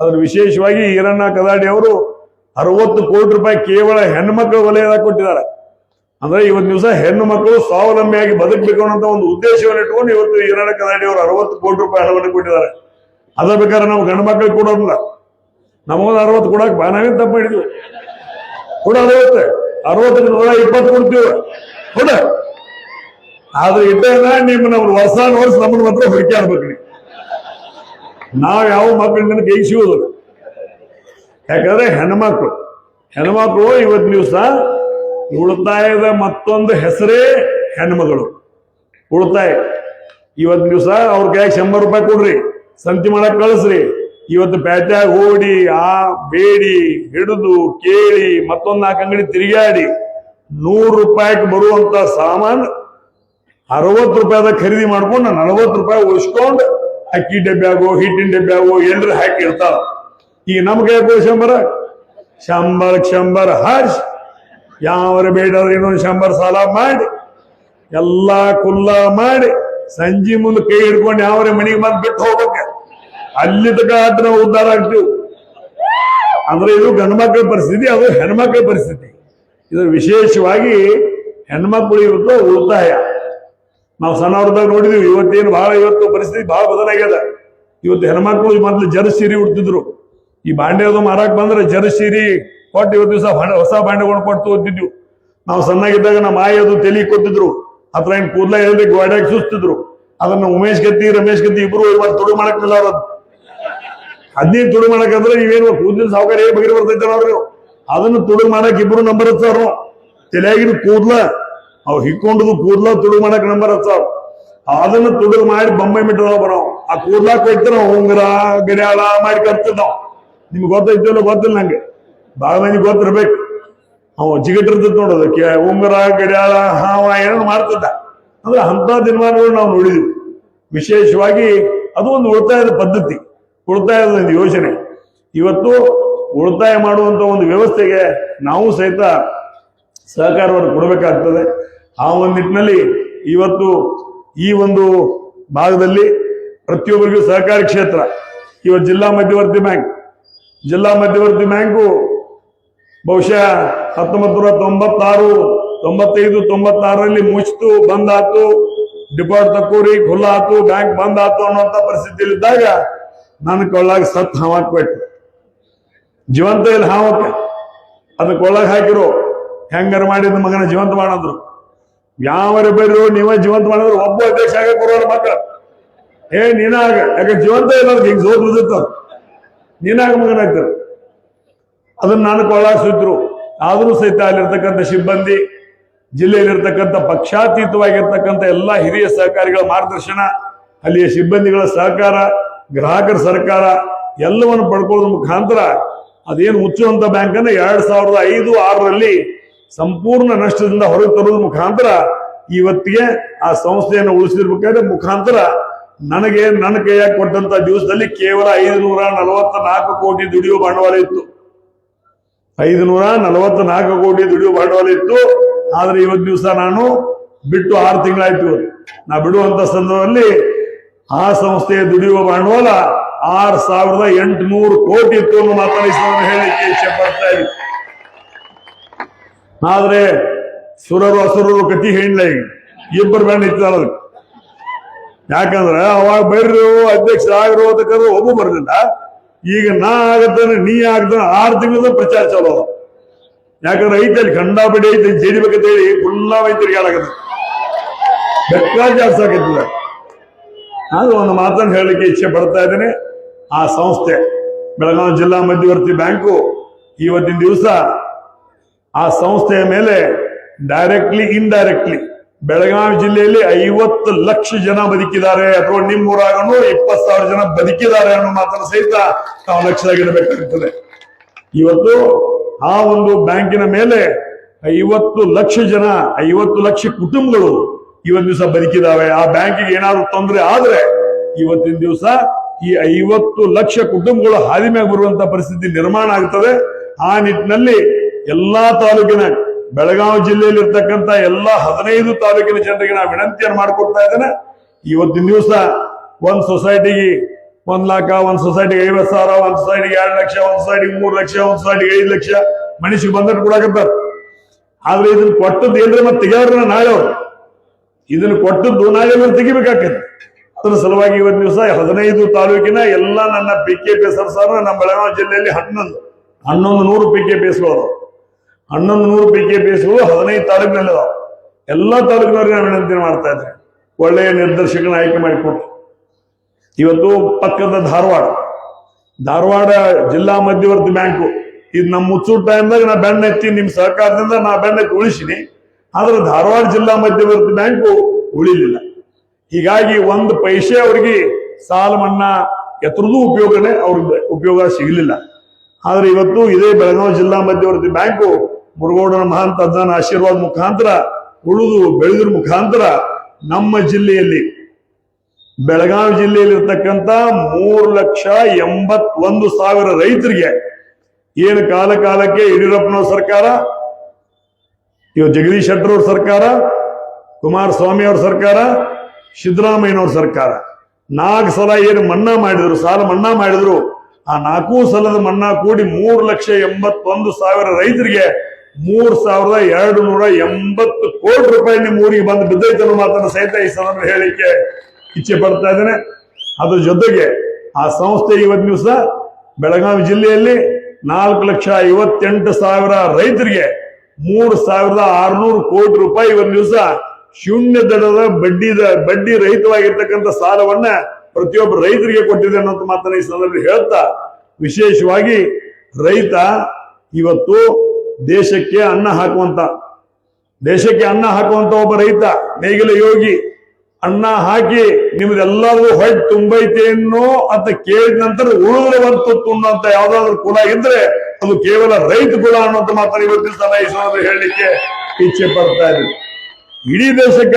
ಅದ್ರ ವಿಶೇಷವಾಗಿ ಈರಣ್ಣ ಕದಾಡಿ ಅವರು 60 ಕೋಟಿ ರೂಪಾಯಿ ಕೇವಲ ಹೆಣ್ಣುಮಕ್ಕಳ ವಲಯದಾಗ ಕೊಟ್ಟಿದ್ದಾರೆ. ಅಂದ್ರೆ ಇವತ್ತು ದಿವಸ ಹೆಣ್ಣು ಮಕ್ಕಳು ಸ್ವಾವಲಂಬಿಯಾಗಿ ಬದುಕಬೇಕು ಅನ್ನೋ ಒಂದು ಉದ್ದೇಶವನ್ನು ಇಟ್ಕೊಂಡು ಇವತ್ತು ಈರಣ್ಣ ಕದಾಡಿ ಅವರು 60 ಕೋಟಿ ರೂಪಾಯಿ ಹಣವನ್ನು ಕೊಟ್ಟಿದ್ದಾರೆ. ಅದ್ರ ಬೇಕಾದ್ರೆ ನಾವು ಗಂಡು ಮಕ್ಕಳಿಗೆ ಕೊಡೋದಿಲ್ಲ, ನಮಗೊಂದು 60 ಕೊಡಕ್ ನಾವೇನ್ ತಪ್ಪು ಮಾಡಿದ್ವಿ, ಕೂಡ 60 120 ಕೊಡ್ತೀವಿ ಕೊಡ. ಆದ್ರೆ ಇದ್ದ ನಿಮ್ಮ ವರ್ಷ ನಮ್ಮನ್ನ ಮಾತ್ರ ಹುಡುಕಿ ಆಡ್ಬೇಕು. ನಾವ್ ಯಾವ ಮಕ್ಕಳಿಂದ ಕೈ ಸಿಗೋದಿಲ್ಲ. ಯಾಕಂದ್ರೆ ಹೆಣ್ಮಕ್ಳು ಇವತ್ತಿನ ದಿವಸ ಉಳಿತಾಯದ ಮತ್ತೊಂದು ಹೆಸರೇ ಹೆಣ್ಮಗಳು ಉಳಿತಾಯ. ಇವತ್ತಿನ ದಿವಸ ಅವ್ರ ಕೈಯಾಗ 100 ರೂಪಾಯಿ ಕೊಡ್ರಿ, ಸಂತಿ ಮಾಡಕ್ ಕಳಿಸ್ರಿ. ಇವತ್ತು ಪ್ಯಾಟ್ಯಾಗ ಓಡಿ ಬೇಡಿ ಹಿಡಿದು ಕೇಳಿ ಮತ್ತೊಂದು 4 ಅಂಗಡಿ ತಿರುಗಾಡಿ 100 ರೂಪಾಯಿಗೆ ಬರುವಂತ ಸಾಮಾನು 60 ರೂಪಾಯಿದಾಗ ಖರೀದಿ ಮಾಡ್ಕೊಂಡು 40 ರೂಪಾಯಿ ಉಳಿಸ್ಕೊಂಡು ಅಕ್ಕಿ ಡಬ್ಬ್ಯಾಗೋ ಹಿಟ್ಟಿನ ಡಬ್ಬ್ಯಾಗೋ ಎಲ್ಲರೂ ಹಾಕಿ ಇರ್ತಾವ. ಈಗ ನಮ್ ಕೈ 100 ಹರ್ಷ್ ಯಾವ್ರ ಬೇಡಾದ್ರೆ ಇನ್ನೊಂದು 100 ಸಾಲ ಮಾಡಿ ಎಲ್ಲಾ ಕುಲ್ಲ ಮಾಡಿ ಸಂಜೆ ಮುಂದೆ ಕೈ ಹಿಡ್ಕೊಂಡು ಯಾವ್ರೆ ಮನೆಗೆ ಬಂದು ಬಿಟ್ಟು ಹೋಗ್ಬೇಕ. ಅಲ್ಲಿ ತನಕ ನಾವು ಉದ್ಧಾರ ಆಗ್ತೀವಿ. ಅಂದ್ರೆ ಇದು ಗಂಡು ಮಕ್ಕಳ ಪರಿಸ್ಥಿತಿ, ಅದು ಹೆಣ್ಮಕ್ಳ ಪರಿಸ್ಥಿತಿ. ಇದ್ರ ವಿಶೇಷವಾಗಿ ಹೆಣ್ಮಕ್ಳು ಇವತ್ತು ಉಳಿತಾಯ ನಾವು ಸಣ್ಣವ್ರದಾಗ ನೋಡಿದೀವಿ. ಇವತ್ತೇನು ಇವತ್ತು ಪರಿಸ್ಥಿತಿ ಬಹಳ ಬದಲಾಗ್ಯದ. ಇವತ್ತು ಹೆಣ್ಮಕ್ಳು ಮೊದ್ಲು ಜರ್ಸಿ ಸೀರೆ ಉಡ್ತಿದ್ರು. ಈ ಬಾಂಡೆ ಅದು ಮಾರಾಕ್ ಬಂದ್ರೆ ಜರ್ಸಿ ಸೀರೆ ಕೊಟ್ಟು ಇವತ್ತು ದಿವಸ ಹೊಸ ಬಾಂಡೆಗಳು ಕೊಟ್ಟು ಓದ್ತಿದ್ವಿ. ನಾವು ಸಣ್ಣಾಗಿದ್ದಾಗ ನಮ್ಮ ಆಯಿ ಅದು ತಲೆ ಕೊಟ್ಟಿದ್ರು, ಹತ್ರ ಏನ್ ಕೂದಲ ಎಲ್ರಿ ಗೋಡ್ಯಾಗ ಸುಸ್ತಿದ್ರು. ಅದನ್ನ ಉಮೇಶ್ ಗತ್ತಿ ರಮೇಶ್ ಗತ್ತಿ ಇಬ್ರು ತುಡು ಮಾಡಕ್ ನಿಲ್ಲವ್ರ. ಅದನ್ನೇ ತುಡು ಮಾಡಕಂದ್ರೆ ನೀವೇನು ಕೂದಲಿನ ಸಾವುಕಾರ ಬಗೆರಿ ಬರ್ತೈತೆ ನೋಡ್ರಿ. ಅದನ್ನು ತುಡು ಮಾಡಕ್ ಇಬ್ರು ನಂಬರ್ ಹಚ್ಚಾರ. ತಲೆಯಾಗಿನ ಕೂದ್ಲ ಅವ್ ಹಿಕ್ಕೊಂಡದು ಕೂದ್ಲ ತುಡು ಮಾಡಕ್ ನಂಬರ್ ಹಚ್ಚಾರ. ಅದನ್ನ ತುಡುಗ್ ಮಾಡಿ ಬೊಂಬೈ ಮಿಟ್ಟದ ಬರೋ ಆ ಕೂದ್ಲಾಕ್ ಹೋಗ್ತಾರ ಉಂಗುರ ಗಡಿಯಾಳ ಮಾಡಿ ಕಟ್ತಿದ್ ನಾವು. ನಿಮ್ಗೆ ಗೊತ್ತೈತಿಲ್ಲ ಗೊತ್ತಿಲ್ಲ, ನಂಗೆ ಬಾಳ ಮಂದಿ ಗೊತ್ತಿರ್ಬೇಕು. ಅವ ಜಿಗಟ್ಟಿರ್ತದ ನೋಡೋದಕ್ಕೆ ಉಂಗುರ ಗಡಿಯಾಳ ಹಾವ ಏನೋ ಮಾಡ್ತಿದ್ದ. ಅಂದ್ರೆ ಅಂತ ದಿನಮಾನಗಳು ನಾವು ನೋಡಿದ್ವಿ. ವಿಶೇಷವಾಗಿ ಅದು ಒಂದು ಉಳಿತಾಯದ ಪದ್ಧತಿ, ಉಳಿತಾಯದ ಒಂದು ಯೋಜನೆ. ಇವತ್ತು ಉಳಿತಾಯ ಮಾಡುವಂತ ಒಂದು ವ್ಯವಸ್ಥೆಗೆ ನಾವು ಸಹಿತ ಸಹಕಾರವನ್ನು ಕೊಡಬೇಕಾಗ್ತದೆ. ಆ ಒಂದು ನಿಟ್ಟಿನಲ್ಲಿ ಇವತ್ತು ಈ ಒಂದು ಭಾಗದಲ್ಲಿ ಪ್ರತಿಯೊಬ್ಬರಿಗೂ ಸಹಕಾರಿ ಕ್ಷೇತ್ರ ಇವತ್ತು ಜಿಲ್ಲಾ ಮಧ್ಯವರ್ತಿ ಬ್ಯಾಂಕು ಬಹುಶಃ 1995-96 ಮುಚ್ಚಿತು, ಬಂದಾತು, ಡಿಪಾರ್ಟ್ ತಕ್ಕೋರಿ ಖುಲ್ಲ ಆತು, ಬ್ಯಾಂಕ್ ಬಂದ್ ಆತು ಅನ್ನುವಂತ ಪರಿಸ್ಥಿತಿಯಲ್ಲಿ ಇದ್ದಾಗ ನನ್ನ ಕೊಳ್ಳಾಗ ಸತ್ ಹಾವಾಕ್ ಬಿಟ್ಟು ಜೀವಂತ ಇಲ್ಲ ಹಾವಕ್ಕೆ ಅದನ್ನ ಕೊಳ್ಳಾಗ ಹಾಕಿರೋ ಹೆಂಗಾರ ಮಾಡಿದ ಮಗನ ಜೀವಂತ ಮಾಡಿದ್ರು. ಯಾವರ ಬೇರು ನೀವ ಜೀವಂತ ಮಾಡಿದ್ರು ಒಬ್ಬ ಅಧ್ಯಕ್ಷ ಆಗ ಕೊಡೋರು ಮಕ್ಕಳು ನೀನಾಗ, ಯಾಕೆ ಜೀವಂತ ಇಲ್ಲ ಹಿಂಗ್ ಸೋತ್ ಬಿದ್ದಿತ್ತು, ನೀನಾಗ ಮಗನ ಆಗ್ತಾರ. ಅದನ್ನ ನಾನು ಕೊಳ್ಳಾಗ ಸುತ್ತರು. ಆದ್ರೂ ಸಹಿತ ಅಲ್ಲಿರ್ತಕ್ಕಂಥ ಸಿಬ್ಬಂದಿ, ಜಿಲ್ಲೆಯಲ್ಲಿರ್ತಕ್ಕಂಥ ಪಕ್ಷಾತೀತವಾಗಿರ್ತಕ್ಕಂಥ ಎಲ್ಲಾ ಹಿರಿಯ ಸಹಕಾರಿಗಳ ಮಾರ್ಗದರ್ಶನ, ಅಲ್ಲಿಯ ಸಿಬ್ಬಂದಿಗಳ ಸಹಕಾರ, ಗ್ರಾಹಕರ ಸರ್ಕಾರ ಎಲ್ಲವನ್ನು ಪಡ್ಕೊಳ್ಳೋದ್ರ ಮುಖಾಂತರ ಅದೇನು ಮುಚ್ಚುವಂತ ಬ್ಯಾಂಕ್ ಅನ್ನ 2005-06 ಸಂಪೂರ್ಣ ನಷ್ಟದಿಂದ ಹೊರಗೆ ತರೋದ್ರ ಮುಖಾಂತರ ಇವತ್ತಿಗೆ ಆ ಸಂಸ್ಥೆಯನ್ನು ಉಳಿಸಿರ್ಬೇಕಾದ್ರೆ ಮುಖಾಂತರ ನನಗೆ ನನ್ನ ಕೈಯಾಗಿ ಕೊಟ್ಟಂತ ದಿವಸದಲ್ಲಿ ಕೇವಲ 544 ಕೋಟಿ ದುಡಿಯುವ ಬಂಡವಾಳ ಇತ್ತು. 544 ಕೋಟಿ ದುಡಿಯುವ ಬಂಡವಾಳ ಇತ್ತು. ಆದ್ರೆ ಇವತ್ತು ದಿವಸ ನಾನು ಬಿಟ್ಟು 6 ತಿಂಗಳಾಯ್ತು. ನಾ ಬಿಡುವಂತ ಸಂದರ್ಭದಲ್ಲಿ ಆ ಸಂಸ್ಥೆಯ ದುಡಿಯುವ ಬಂಡವಾಳ 6,800 ಕೋಟಿ ಇತ್ತು ಅನ್ನೋ ಮಾತನಾಡಿಸೋದನ್ನು ಹೇಳಿಕ್ಕೆ ಇಚ್ಛೆ ಪಡ್ತಾ ಇದ್ದೀನಿ. ಆದ್ರೆ ಸುರರು ಅಸುರರು ಕತಿ ಹೇಳಿಲ್ಲ. ಈಗ ಇಬ್ಬರು ಬ್ಯಾಂಡ್ ಇರ್ತಾರ. ಯಾಕಂದ್ರೆ ಅವಾಗ ಬರ್ರು ಅಧ್ಯಕ್ಷ ಆಗಿರೋ ಅಂತಕ್ಕಂದ್ರೆ ಒಬ್ಬ ಬರ್ಲಿಲ್ಲ. ಈಗ ನಾ ಆಗತ್ತಾನೆ ನೀ ಆಗ್ತಾನೆ 6 ತಿಂಗಳ ಪ್ರಚಾರ ಚಾಲೋ. ಯಾಕಂದ್ರೆ ಐತಲ್ಲಿ ಖಂಡಾಪಡಿ ಐತೆ ಜೇಡಿಬೇಕಂತ ಹೇಳಿ ಫುಲ್ಲಾ ವೈದ್ಯರಿಗೆ ಆಗತ್ತೆ ಬೆಕ್ಕ ಜಾಸ್ತಿ ಆಗತ್ತಿಲ್ಲ. ಅದು ಒಂದು ಮಾತನ್ನು ಹೇಳಲಿಕ್ಕೆ ಇಚ್ಛೆ ಪಡ್ತಾ ಇದ್ದೇನೆ. ಆ ಸಂಸ್ಥೆ ಬೆಳಗಾವಿ ಜಿಲ್ಲಾ ಮಧ್ಯವರ್ತಿ ಬ್ಯಾಂಕು ಇವತ್ತಿನ ದಿವಸ ಆ ಸಂಸ್ಥೆಯ ಮೇಲೆ ಡೈರೆಕ್ಟ್ಲಿ ಇಂಡೈರೆಕ್ಟ್ಲಿ ಬೆಳಗಾವಿ ಜಿಲ್ಲೆಯಲ್ಲಿ 50 ಲಕ್ಷ ಜನ ಬದುಕಿದ್ದಾರೆ, ಅಥವಾ ನಿಮ್ಮೂರಾಗನು 20,000 ಜನ ಬದುಕಿದ್ದಾರೆ ಅನ್ನೋ ಮಾತನ್ನು ಸಹಿತ ನಾವು ಲಕ್ಷ್ಯದಾಗಿಡಬೇಕಾಗುತ್ತದೆ. ಇವತ್ತು ಆ ಒಂದು ಬ್ಯಾಂಕಿನ ಮೇಲೆ 50 ಲಕ್ಷ ಜನ, 50 ಲಕ್ಷ ಕುಟುಂಬಗಳು ಇವತ್ತಿನ ದಿವಸ ಬದುಕಿದಾವೆ. ಆ ಬ್ಯಾಂಕಿಗೆ ಏನಾದ್ರು ತೊಂದರೆ ಆದ್ರೆ ಇವತ್ತಿನ ದಿವಸ ಈ 50 ಲಕ್ಷ ಕುಟುಂಬಗಳು ಹಾದಿ ಮ್ಯಾಗ ಬರುವಂತ ಪರಿಸ್ಥಿತಿ ನಿರ್ಮಾಣ ಆಗ್ತದೆ. ಆ ನಿಟ್ಟಿನಲ್ಲಿ ಎಲ್ಲಾ ತಾಲೂಕಿನ ಬೆಳಗಾವಿ ಜಿಲ್ಲೆಯಲ್ಲಿ ಇರ್ತಕ್ಕಂಥ ಎಲ್ಲಾ 15 ತಾಲೂಕಿನ ಜನರಿಗೆ ನಾವು ವಿನಂತಿಯನ್ನು ಮಾಡ್ಕೊಡ್ತಾ ಇದ್ದೇನೆ. ಇವತ್ತಿನ ದಿವಸ ಒಂದ್ ಸೊಸೈಟಿಗೆ 1 ಲಕ್ಷ, ಒಂದ್ ಸೊಸೈಟಿಗೆ 50,000, ಒಂದ್ ಸೊಸೈಟಿಗೆ 2 ಲಕ್ಷ, ಒಂದ್ ಸೊಸೈಟಿಗೆ 3 ಲಕ್ಷ, ಒಂದ್ ಸೊಸೈಟಿಗೆ 5 ಲಕ್ಷ ಮನುಷ್ಯಗೆ ಬಂದಟ್ಟು ಕೊಡಾಕತ್ತಾರ. ಆದ್ರೆ ಇದನ್ನ ಕೊಟ್ಟದ್ದು ಏನ್ರಿ ಮತ್ತೆ ತೆಗಿಯೋರ್ನ ನಾಳೆ ಅವ್ರು ಇದನ್ನು ಕೊಟ್ಟದ್ದು ನಾಳೆ ತೆಗಿಬೇಕಾಗ್ತದೆ. ಅದರ ಸಲುವಾಗಿ ಇವತ್ತು ದಿವಸ 15 ತಾಲೂಕಿನ ಎಲ್ಲ ನನ್ನ PKPS ನಮ್ಮ ಬೆಳಗಾವಿ ಜಿಲ್ಲೆಯಲ್ಲಿ 1100 PKPSಗಳು 1100 PKPSಗಳು 15 ತಾಲೂಕಿನಲ್ಲಿ ಅದಾವ. ಎಲ್ಲಾ ತಾಲೂಕಿನವ್ರಿಗೆ ನಾನು ವಿನಂತಿ ಮಾಡ್ತಾ ಇದ್ದೇನೆ, ಒಳ್ಳೆಯ ನಿರ್ದೇಶಕನ ಆಯ್ಕೆ ಮಾಡಿಕೊಟ್ಟು. ಇವತ್ತು ಪಕ್ಕದ ಧಾರವಾಡ ಜಿಲ್ಲಾ ಮಧ್ಯವರ್ತಿ ಬ್ಯಾಂಕು ಇದು ನಮ್ಮ ಮುಚ್ಚು ಟೈಮ್ದಾಗ ನಾ ಬೆನ್ನೆತ್ತಿ ನಿಮ್ ಸಹಕಾರದಿಂದ ನಾ ಬೆನ್ನೆತ್ತಿ ಉಳಿಸಿನಿ. ಆದ್ರೆ ಧಾರವಾಡ ಜಿಲ್ಲಾ ಮಧ್ಯವರ್ತಿ ಬ್ಯಾಂಕು ಉಳಿಲಿಲ್ಲ. ಹೀಗಾಗಿ 1 ಪೈಸೆ ಅವ್ರಿಗೆ ಸಾಲ ಮನ್ನಾ ಎತ್ತರದ್ದು ಅವ್ರಿಗೆ ಉಪಯೋಗ ಸಿಗಲಿಲ್ಲ. ಆದ್ರೆ ಇವತ್ತು ಇದೇ ಬೆಳಗಾವಿ ಜಿಲ್ಲಾ ಮಧ್ಯವರ್ತಿ ಬ್ಯಾಂಕು ಮುರುಗೋಡನ ಮಹಾಂತ ಅಜ್ಜನ ಆಶೀರ್ವಾದ ಮುಖಾಂತರ ಉಳಿದು ಬೆಳೆದ್ರ ಮುಖಾಂತರ ನಮ್ಮ ಜಿಲ್ಲೆಯಲ್ಲಿ ಬೆಳಗಾವಿ ಜಿಲ್ಲೆಯಲ್ಲಿ ಇರ್ತಕ್ಕಂಥ 3,81,000 ರೈತರಿಗೆ ಏನು ಕಾಲಕ್ಕೆ ಯಡಿಯೂರಪ್ಪನವ್ರ ಸರ್ಕಾರ, ಇವ್ ಜಗದೀಶ್ ಶೆಟ್ಟರ್ ಅವ್ರ ಸರ್ಕಾರ, ಕುಮಾರಸ್ವಾಮಿ ಅವ್ರ ಸರ್ಕಾರ, ಸಿದ್ದರಾಮಯ್ಯನವ್ರ ಸರ್ಕಾರ 4 ಸಲ ಏನು ಮನ್ನಾ ಮಾಡಿದ್ರು, ಸಾಲ ಮನ್ನಾ ಮಾಡಿದ್ರು, ಆ 4 ಸಲದ ಮನ್ನಾ ಕೂಡಿ 3,81,000 ರೈತರಿಗೆ 3,280 ಕೋಟಿ ರೂಪಾಯಿ ನಿಮ್ಮ ಊರಿಗೆ ಬಂದು ಬಿದ್ದೈತನ್ನು ಮಾತನ್ನು ಸಹಿತ ಈ ಸಂದರ್ಭ ಹೇಳಿಕೆ ಇಚ್ಛೆ ಪಡ್ತಾ ಇದ್ದೇನೆ. ಅದ್ರ ಜೊತೆಗೆ ಆ ಸಂಸ್ಥೆ ಇವತ್ತು ದಿವಸ ಬೆಳಗಾವಿ ಜಿಲ್ಲೆಯಲ್ಲಿ 4,58,000 ರೈತರಿಗೆ 3,600 ಕೋಟಿ ರೂಪಾಯಿ ಇವತ್ತು ದಿವಸ ಶೂನ್ಯ ದರದ ಬಡ್ಡಿ ರಹಿತವಾಗಿರ್ತಕ್ಕಂಥ ಸಾಲವನ್ನ ಪ್ರತಿಯೊಬ್ಬ ರೈತರಿಗೆ ಕೊಟ್ಟಿದೆ ಅನ್ನೋ ಮಾತನ್ನ ಈ ಸಂದರ್ಭದಲ್ಲಿ ಹೇಳ್ತಾ, ವಿಶೇಷವಾಗಿ ರೈತ ಇವತ್ತು ದೇಶಕ್ಕೆ ಅನ್ನ ಹಾಕುವಂತ ಒಬ್ಬ ರೈತ, ನೇಗಿಲ ಯೋಗಿ, ಅನ್ನ ಹಾಕಿ ನಿಮ್ದೆಲ್ಲರೂ ಹೊಟ್ಟೆ ತುಂಬೈತೇನೋ ಅಂತ ಕೇಳಿದ ನಂತರ ಉಳಿದವಂತೂ ಅನ್ನೋಂತ ಯಾವ್ದಾದ್ರು ಕುಲ ಇದ್ರೆ ಅದು ಕೇವಲ ರೈತ ಕುಲ ಅನ್ನೋಂತ ಮಾತನ್ನ ಇವತ್ತಿನ ಸಲ ಈ ಸಂದರ್ಭದಲ್ಲಿ ಹೇಳಲಿಕ್ಕೆ ಇಚ್ಛೆ ಪಡ್ತಾ ಇದ್ದೀವಿ. ಇಡೀ ದೇಶಕ್ಕೆ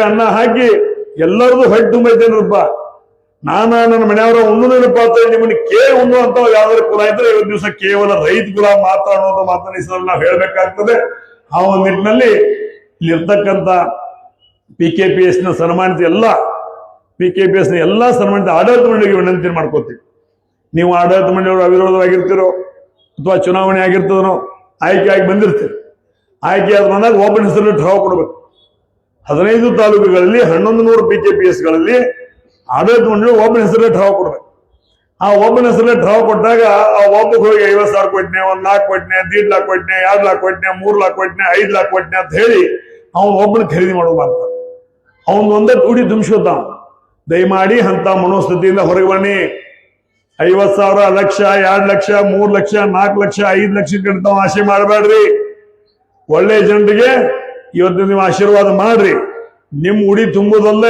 ಅನ್ನ ಹಾಕಿ ಎಲ್ಲರದು ಹೊಟ್ಟೆ ತುಂಬೈತೇನಪ್ಪ, ನನ್ನ ಮನೆಯವರ ಉಣ್ಣುನೇನಪ್ಪ ಅಂತ ನಿಮ್ಮನ್ನ ಕೇಳಿ ಉಣ್ಣುವಂತ ಯಾವ್ದಾದ್ರು ಕುಲ ಇದ್ರೆ ಇವತ್ತು ದಿವಸ ಕೇವಲ ರೈತ ಕುಲ ಮಾತ್ರ ಅನ್ನೋದು ಮಾತನಾಡಿಸಲು ನಾವು ಹೇಳ್ಬೇಕಾಗ್ತದೆ. ಆ ಒಂದು ನಿಟ್ಟಿನಲ್ಲಿ ಇಲ್ಲಿರ್ತಕ್ಕಂಥ PKPS ನ ಸನ್ಮಾನಿತ PKPS ನ ಎಲ್ಲಾ ಸನ್ಮಾನಿತ ಆಡಳಿತ ಮಂಡಳಿಗೆ ವಿನಂತಿ ಮಾಡ್ಕೋತೀವಿ. ನೀವು ಆಡಳಿತ ಮಂಡಳಿಯವರು ಅವಿರೋಧವಾಗಿರ್ತಿರೋ ಅಥವಾ ಚುನಾವಣೆ ಆಗಿರ್ತದನೋ ಆಯ್ಕೆ ಆಗಿ ಬಂದಿರ್ತೀರಿ. ಆಯ್ಕೆ ಆದ ಬಂದಾಗ ಒಬ್ಬನ ಹೆಸರಲ್ಲಿ ಠರಾವ್ ಕೊಡ್ಬೇಕು. 15 ತಾಲೂಕುಗಳಲ್ಲಿ 1100 PKPSಗಳಲ್ಲಿ ಆಡಳಿತ ಮಂಡಳಿ ಒಬ್ಬನ ಹೆಸರಲ್ಲಿ ಠರಾವ್ ಕೊಡ್ಬೇಕು. ಆ ಒಬ್ಬನ ಹೆಸರಲ್ಲಿ ಠರಾವ್ ಕೊಟ್ಟಾಗ ಆ ಒಬ್ಬ ಹೋಗಿ 50,000 ಕೊಟ್ಟನೆ, 1 ಲಕ್ಷ ಕೊಟ್ಟನೆ, 1.5 ಲಕ್ಷ ಕೊಟ್ಟನೆ, 2 ಲಕ್ಷ ಕೊಟ್ಟನೆ, 3 ಲಕ್ಷ ಕೊಟ್ಟನೆ, 5 ಲಕ್ಷ ಕೊಟ್ಟನೆ ಅಂತ ಹೇಳಿ ಅವನು ಒಬ್ಬನ ಖರೀದಿ ಮಾಡೋದು ಮಾಡ್ತಾನೆ. ಅವನ್ ಒಂದೇ ತುಡಿ ತುಂಬಿಸ್ಕೊತಾವ. ದಯಮಾಡಿ ಅಂತ ಮನೋಸ್ಥಿತಿಯಿಂದ ಹೊರಗೆ ಬನ್ನಿ. 50,000, ಲಕ್ಷ, 2 ಲಕ್ಷ, 3 ಲಕ್ಷ, 4 ಲಕ್ಷ, 5 ಲಕ್ಷ ತಾವು ಆಸೆ ಮಾಡಬೇಡ್ರಿ. ಒಳ್ಳೆ ಜನರಿಗೆ ಇವತ್ತು ನೀವು ಆಶೀರ್ವಾದ ಮಾಡ್ರಿ. ನಿಮ್ ಉಡಿ ತುಂಬುದಲ್ಲ,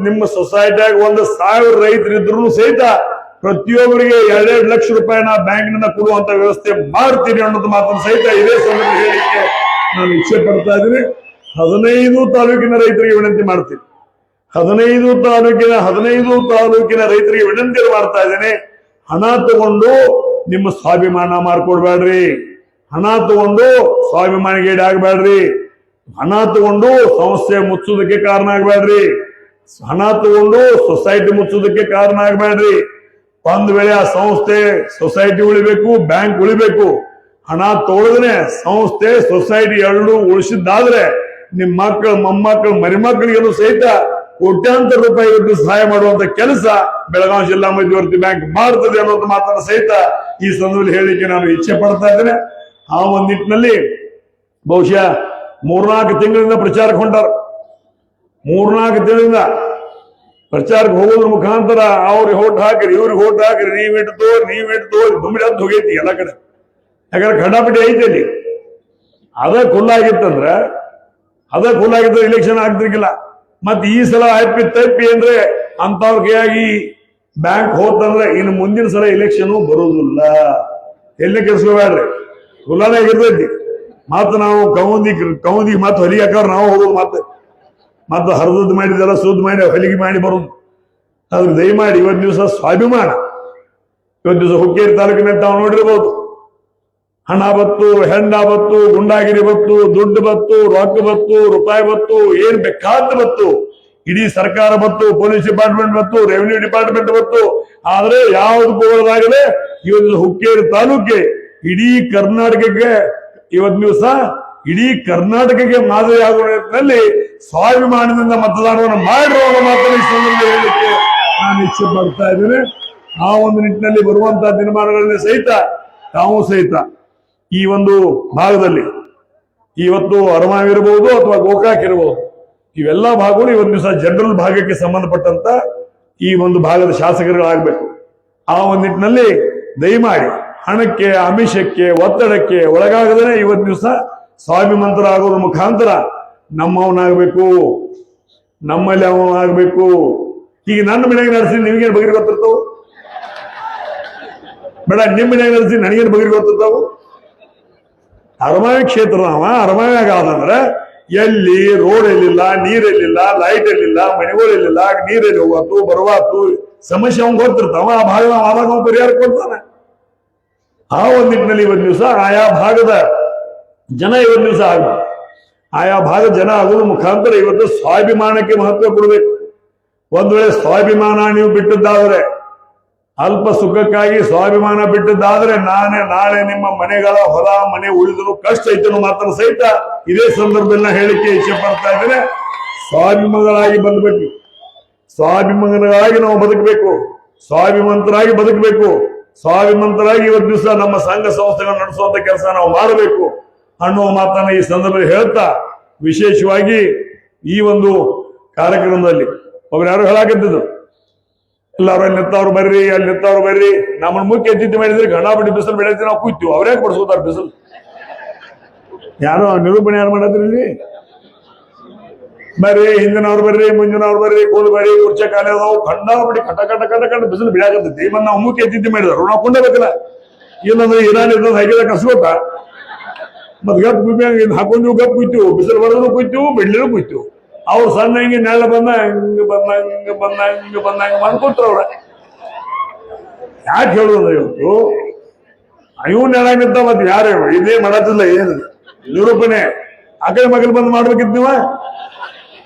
ನಿಮ್ಮ ಸೊಸೈಟಿಯಾಗ 1,000 ರೈತರಿದ್ರು ಸಹಿತ ಪ್ರತಿಯೊಬ್ಬರಿಗೆ 2 ಲಕ್ಷ ರೂಪಾಯಿನ ಬ್ಯಾಂಕ್ನಿಂದ ಕೊಡುವಂತ ವ್ಯವಸ್ಥೆ ಮಾಡ್ತೀನಿ ಅನ್ನೋದು ಮಾತನ್ನು ಸಹಿತ ಇದೇ ಸಂದರ್ಭ ಹೇಳಿಕೆ ನಾನು ಇಚ್ಛೆ ಪಡ್ತಾ ಇದ್ದೀನಿ. 15 ತಾಲೂಕಿನ ರೈತರಿಗೆ ವಿನಂತಿ ಮಾಡ್ತೀನಿ. 15 ತಾಲೂಕಿನ ರೈತರಿಗೆ ವಿನಂತಿ ಮಾಡ್ತಾ ಇದ್ದೇನೆ. ಹಣ ತಗೊಂಡು ನಿಮ್ಮ ಸ್ವಾಭಿಮಾನ ಮಾರ್ಕೊಡ್ಬೇಡ್ರಿ. ಹಣ ತಗೊಂಡು ಸ್ವಾಭಿಮಾನಿಗೇಡಿ ಆಗ್ಬೇಡ್ರಿ. ಹಣ ತಗೊಂಡು ಸಂಸ್ಥೆ ಮುಚ್ಚುವುದಕ್ಕೆ ಕಾರಣ ಆಗ್ಬೇಡ್ರಿ. ಹಣ ತಗೊಂಡು ಸೊಸೈಟಿ ಮುಚ್ಚುವುದಕ್ಕೆ ಕಾರಣ ಆಗ್ಬೇಡ್ರಿ. ಒಂದ್ ವೇಳೆ ಆ ಸಂಸ್ಥೆ ಸೊಸೈಟಿ ಉಳಿಬೇಕು, ಬ್ಯಾಂಕ್ ಉಳಿಬೇಕು. ಹಣ ತಗೊಳ್ಳದ್ರೆ ಸಂಸ್ಥೆ ಸೊಸೈಟಿ ಎರಡು ಉಳಿಸಿದ್ದಾದ್ರೆ ನಿಮ್ ಮಕ್ಕಳು, ಮೊಮ್ಮಕ್ಕಳು, ಮರಿಮಕ್ಕಳಿಗೂ ಸಹಿತ ಕೋಟ್ಯಾಂತರ ರೂಪಾಯಿ ಇವತ್ತು ಸಹಾಯ ಮಾಡುವಂತ ಕೆಲಸ ಬೆಳಗಾವಿ ಜಿಲ್ಲಾ ಮಧ್ಯವರ್ತಿ ಬ್ಯಾಂಕ್ ಮಾಡ್ತದೆ ಅನ್ನೋದು ಮಾತನ್ನ ಸಹಿತ ಈ ಸಂದರ್ಭದಲ್ಲಿ ಹೇಳಿಕೆ ನಾನು ಇಚ್ಛೆ ಪಡ್ತಾ ಇದ್ದೇನೆ. ಆ ಒಂದ್ ನಿಟ್ಟಿನಲ್ಲಿ ಬಹುಶಃ 3-4 ತಿಂಗಳಿಂದ ಪ್ರಚಾರಕ್ಕೆ ಹೊಂಟಾರ. 3-4 ತಿಂಗಳಿಂದ ಪ್ರಚಾರಕ್ಕೆ ಹೋಗೋದ್ರ ಮುಖಾಂತರ ಅವ್ರಿಗೆ ಹೋಟ್ ಹಾಕಿರಿ, ಇವ್ರಿಗೆ ಹೋಟ್ ಹಾಕಿರಿ, ನೀವಿಟ್ಟು ತೋರಿ ದುಮ್ಮಿಡದ್ದು ಹೋಗೈತಿ ಎಲ್ಲ ಕಡೆ. ಯಾಕಂದ್ರೆ ಖಂಡಾಪಟ್ಟಿ ಐತಿ ಅಲ್ಲಿ. ಅದ ಖುಲ್ಲಾಗಿತ್ತಂದ್ರೆ ಇಲೆಕ್ಷನ್ ಆಗ್ತಿರ್ಕಿಲ್ಲ. ಮತ್ ಈ ಸಲ ತಪ್ಪಿ ಅಂದ್ರೆ ಅಂತವ್ರ ಕೈಯಾಗಿ ಬ್ಯಾಂಕ್ ಹೋತಂದ್ರೆ ಇನ್ನು ಮುಂದಿನ ಸಲ ಇಲೆಕ್ಷನ್ ಬರುವುದಿಲ್ಲ. ಎಲ್ಲಿ ಕೆಲ್ಸ್ಕೋಬೇಡ್ರಿ, ಖುಲ್ಲಾನೇ ಇರ್ತೈತಿ. ಮತ್ ನಾವು ಕೌಂದಿ ಮತ್ ಹೊಲಿಗೆ ಹಾಕವ್ರ ನಾವು ಹೋಗೋದು ಮತ್ತೆ ಹರಿದದ್ದು ಮಾಡಿದೆಲ್ಲ ಸುದ್ದ ಮಾಡಿ ಹೊಲಿಗೆ ಮಾಡಿ ಬರುದು. ಅದ್ರ ದಯಮಾಡಿ ಇವತ್ತು ದಿವಸ ಸ್ವಾಭಿಮಾನ, ಇವತ್ತು ದಿವಸ ಹುಕ್ಕೇರಿ ತಾಲೂಕಿನ ತಾವು ನೋಡಿರ್ಬೋದು. ಹಣ ಬತ್ತು, ಹೆಂಡ ಬತ್ತು, ಗುಂಡಾಗಿರಿ ಬತ್ತು, ದುಡ್ಡು ಬತ್ತು, ರೊಕ್ಕ ಬತ್ತು, ರೂಪಾಯಿ ಬತ್ತು, ಏನ್ ಬೇಕಾದ ಬತ್ತು. ಇಡೀ ಸರ್ಕಾರ ಬತ್ತು, ಪೊಲೀಸ್ ಡಿಪಾರ್ಟ್ಮೆಂಟ್ ಬತ್ತು, ರೆವಿನ್ಯೂ ಡಿಪಾರ್ಟ್ಮೆಂಟ್ ಬತ್ತು. ಆದ್ರೆ ಯಾವ್ದು ಹೋಗೋದಾಗಲೇ ಇವತ್ತು ಹುಕ್ಕೇರಿ ತಾಲೂಕೆ ಇಡೀ ಕರ್ನಾಟಕಕ್ಕೆ ಇವತ್ತು ದಿವಸ ಮಾದರಿ ಆಗುವ ನಿಟ್ಟಿನಲ್ಲಿ ಸ್ವಾಭಿಮಾನದಿಂದ ಮತದಾನವನ್ನು ಮಾಡಿರುವ ಮಾತನ್ನು ಈ ಸಂದರ್ಭದಲ್ಲಿ ಹೇಳಲಿಕ್ಕೆ ನಾನು ಇಚ್ಛೆ ಪಡ್ತಾ ಇದ್ದೇನೆ. ಆ ಒಂದು ನಿಟ್ಟಿನಲ್ಲಿ ಬರುವಂತಹ ದಿನಮಾನಗಳಲ್ಲಿ ಸಹಿತ ತಾವು ಸಹಿತ ಈ ಒಂದು ಭಾಗದಲ್ಲಿ ಇವತ್ತು ಅರಮಾವ್ ಇರಬಹುದು ಅಥವಾ ಗೋಕಾಕ್ ಇರಬಹುದು, ಇವೆಲ್ಲ ಭಾಗಗಳು ಇವತ್ತು ದಿವಸ ಜನರಲ್ ಭಾಗಕ್ಕೆ ಸಂಬಂಧಪಟ್ಟಂತ ಈ ಒಂದು ಭಾಗದ ಶಾಸಕರುಗಳಾಗಬೇಕು. ಆ ಒಂದು ನಿಟ್ಟಿನಲ್ಲಿ ದಯಮಾಡಿ ಹಣಕ್ಕೆ, ಆಮಿಷಕ್ಕೆ, ಒತ್ತಡಕ್ಕೆ ಒಳಗಾಗದೇ ಇವತ್ತು ದಿವಸ ಸ್ವಾಭಿಮಂತರಾಗೋದ್ರ ಮುಖಾಂತರ ನಮ್ಮವನಾಗಬೇಕು, ನಮ್ಮಲ್ಲಿ ಅವನಾಗಬೇಕು. ಈಗ ನನ್ನ ಮನೆಗೆ ನಡೆಸಿ ನಿಮಗೇನು ಬಗೆರಿ ಗೊತ್ತಿರ್ತಾವು? ಬೇಡ, ನಿಮ್ಮ ಮನೆಗೆ ನಡೆಸಿ ನನಗೇನು ಬಗೆರಿ ಗೊತ್ತಿರ್ತಾವು? ಅರಮಾವಿ ಕ್ಷೇತ್ರ ಅರಮಾವಿಯಾಗ ಆದಂದ್ರೆ ಎಲ್ಲಿ ರೋಡ್ ಎಲ್ಲಿಲ್ಲ, ನೀರೆಲ್ಲಿಲ್ಲ, ಲೈಟ್ ಎಲ್ಲಿಲ್ಲ, ಮನೆಗಳಿಲ್ಲ, ನೀರೆಲ್ಲಿ ಹೋಗತ್ತು ಬರುವಾತು ಸಮಸ್ಯೆ ಅವ್ನು ಗೊತ್ತಿರ್ತಾವ. ಆ ಭಾಗ ಆದಾಗ ಅವ್ನು ಪರಿಹಾರ ಕೊಡ್ತಾನೆ. ಆ ಒಂದು ನಿಟ್ಟಿನಲ್ಲಿ ಇವತ್ತು ದಿವಸ ಆಯಾ ಭಾಗದ ಜನ ಇವತ್ತು ದಿವಸ ಆಗ್ಬೇಕು. ಆಯಾ ಭಾಗದ ಜನ ಆಗೋದ್ರ ಮುಖಾಂತರ ಇವತ್ತು ಸ್ವಾಭಿಮಾನಕ್ಕೆ ಮಹತ್ವ ಕೊಡಬೇಕು. ಒಂದ್ ವೇಳೆ ಸ್ವಾಭಿಮಾನ ನೀವು ಬಿಟ್ಟದ್ದಾದ್ರೆ, ಅಲ್ಪ ಸುಖಕ್ಕಾಗಿ ಸ್ವಾಭಿಮಾನ ಬಿಟ್ಟದ್ದಾದ್ರೆ ನಾಳೆ ನಿಮ್ಮ ಮನೆಗಳ ಹೊಲ ಮನೆ ಉಳಿದ್ರು ಕಷ್ಟ ಐತನೋ ಮಾತ್ರ ಸಹಿತ ಇದೇ ಸಂದರ್ಭದಲ್ಲಿ ಹೇಳಿಕೆ ಇಚ್ಛೆ ಪಡ್ತಾ ಇದ್ದೇನೆ. ಸ್ವಾಭಿಮಾನಗಳಾಗಿ ಬಂದ್ಬೇಕು, ಸ್ವಾಭಿಮಾನಗಳಾಗಿ ನಾವು ಬದುಕಬೇಕು, ಸ್ವಾಭಿಮಂತರಾಗಿ ಬದುಕಬೇಕು. ಸ್ವಾಭಿಮಂತರಾಗಿ ಇವತ್ತು ದಿವಸ ನಮ್ಮ ಸಂಘ ಸಂಸ್ಥೆಗಳನ್ನು ನಡೆಸುವಂತ ಕೆಲಸ ನಾವು ಮಾಡಬೇಕು ಅನ್ನುವ ಮಾತನ್ನ ಈ ಸಂದರ್ಭದಲ್ಲಿ ಹೇಳ್ತಾ, ವಿಶೇಷವಾಗಿ ಈ ಒಂದು ಕಾರ್ಯಕ್ರಮದಲ್ಲಿ ಒಬ್ರು ಯಾರು ಹೇಳಾಕತ್ತಿದ್ರು, ಎಲ್ಲಾರು ಅಲ್ಲಿ ನಿಂತವ್ರು ಬರ್ರಿ, ನಮ್ಮನ್ನ ಮುಖ್ಯ ಅತಿಥಿ ಮಾಡಿದ್ರೆ ಗಣಾಪಟ್ಟಿ ಬಿಸಿಲು ಬೆಳೆದ್ರೆ ನಾವು ಕೂತೀವಿ. ಅವ್ರೇ ಕೊಡ್ಸ್ಕೋತಾರ ಬಿಸಿಲು. ಯಾರೋ ನಿರೂಪಣೆ ಯಾರು ಮಾಡಿದ್ರಿ ಇಲ್ಲಿ? ಬರ್ರಿ, ಹಿಂದಿನವ್ರು ಬರ್ರಿ, ಮುಂದಿನವ್ರು ಬರ್ರಿ, ಕೂಳು ಬರ್ರಿ, ಕುರ್ಚೆ ಕಾಲೇ ಅದಾವು, ಗಂಡಾಪಟ್ಟಿ ಕಟ್ಟ ಬಿಸಿಲು ಬಿಡಾಕತ್ತೈತಿ. ಮತ್ ನಾವು ಮುಖ್ಯ ಅತಿಥಿ ಮಾಡಿದ್ರು, ನಾವು ಕೊಂಡಬೇಕಲ್ಲ. ಇಲ್ಲಂದ್ರೆ ಇರಾನ್ ಇದ್ದ ಹಾಕಿದ ಕಸ್ಕೋತ ಮತ್ ಗಪ್ ಗುಬ್ಬಿ ಹಾಕೊಂಡು ಗಪ್ ಕುಯ್ತೀವಿ, ಬಿಸಿಲು ಬರೋದು ಕುಯ್ತೀವಿ, ಬಿಡ್ಲಿನೂ ಕುಯ್ತೀವಿ. ಅವ್ರು ಸಣ್ಣ ಹಿಂಗೆ ನೆಳ ಬಂದಂಗ ಮಾಡ್ಕೊಟ್ರ ಅವ್ರ. ಯಾಕೆ ಹೇಳುದು ಇವತ್ತು ಇವ್ ನೆಳ ನಿಂತ ಮತ್ ಯಾರು ಇದೇ ಮಾಡತ್ತಿಲ್ಲ. ಏನು ನಿರೂಪಣೆ ಆ ಕಡೆ ಮಗಲ್ ಬಂದ್ ಮಾಡ್ಬೇಕಿತ್ ನೀವ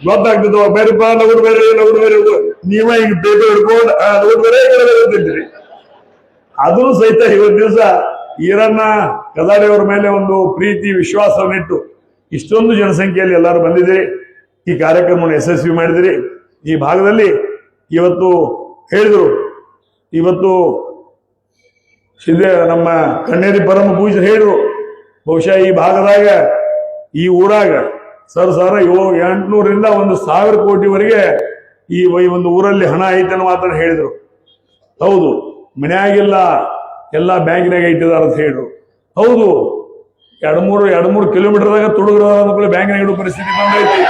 ಗೊತ್ತಾಗ್ತಿದ್ವ. ಬೇರೆಪ್ಪ ಲಗುಡ್ ಬೇರೆ ನೀವ ಹಿಂಗ್ ಪೇಪರ್ ಹಿಡ್ಕೊಂಡು ಲಗುಡ್ ಬೇರೆ ಅಂತಿದ್ರಿ. ಅದನ್ನು ಸಹಿತ ಇವತ್ತು ದಿವಸ ಈರಣ್ಣ ಕದಾಡಿಯವರ ಮೇಲೆ ಒಂದು ಪ್ರೀತಿ ವಿಶ್ವಾಸವನ್ನಿಟ್ಟು ಇಷ್ಟೊಂದು ಜನಸಂಖ್ಯೆಯಲ್ಲಿ ಎಲ್ಲರೂ ಬಂದಿದ್ದೀರಿ. ಈ ಕಾರ್ಯಕ್ರಮವನ್ನು ಯಶಸ್ವಿ ಮಾಡಿದಿರಿ. ಈ ಭಾಗದಲ್ಲಿ ಇವತ್ತು ಹೇಳಿದ್ರು, ಇವತ್ತು ನಮ್ಮ ಕಣ್ಣೇರಿ ಪರಮ ಪೂಜ್ಯರು ಹೇಳಿದ್ರು, ಬಹುಶಃ ಈ ಭಾಗದಾಗ ಈ ಊರಾಗ ಸರ್ 800ರಿಂದ 1,000 ಕೋಟಿವರೆಗೆ ಈ ಒಂದು ಊರಲ್ಲಿ ಹಣ ಐತೆ ಅನ್ನೋ ಮಾತನ್ನು ಹೇಳಿದ್ರು. ಹೌದು, ಮನೆಯಾಗಿಲ್ಲ, ಎಲ್ಲ ಬ್ಯಾಂಕಿನಾಗ ಇಟ್ಟಿದಾರ ಅಂತ ಹೇಳಿದ್ರು. ಹೌದು, 2-3 ಕಿಲೋಮೀಟರ್ದಾಗ ತುಡುಗರ ಬ್ಯಾಂಕಿನಾಗ ಇಡೋ ಪರಿಸ್ಥಿತಿ ಬಂದೈತಿ.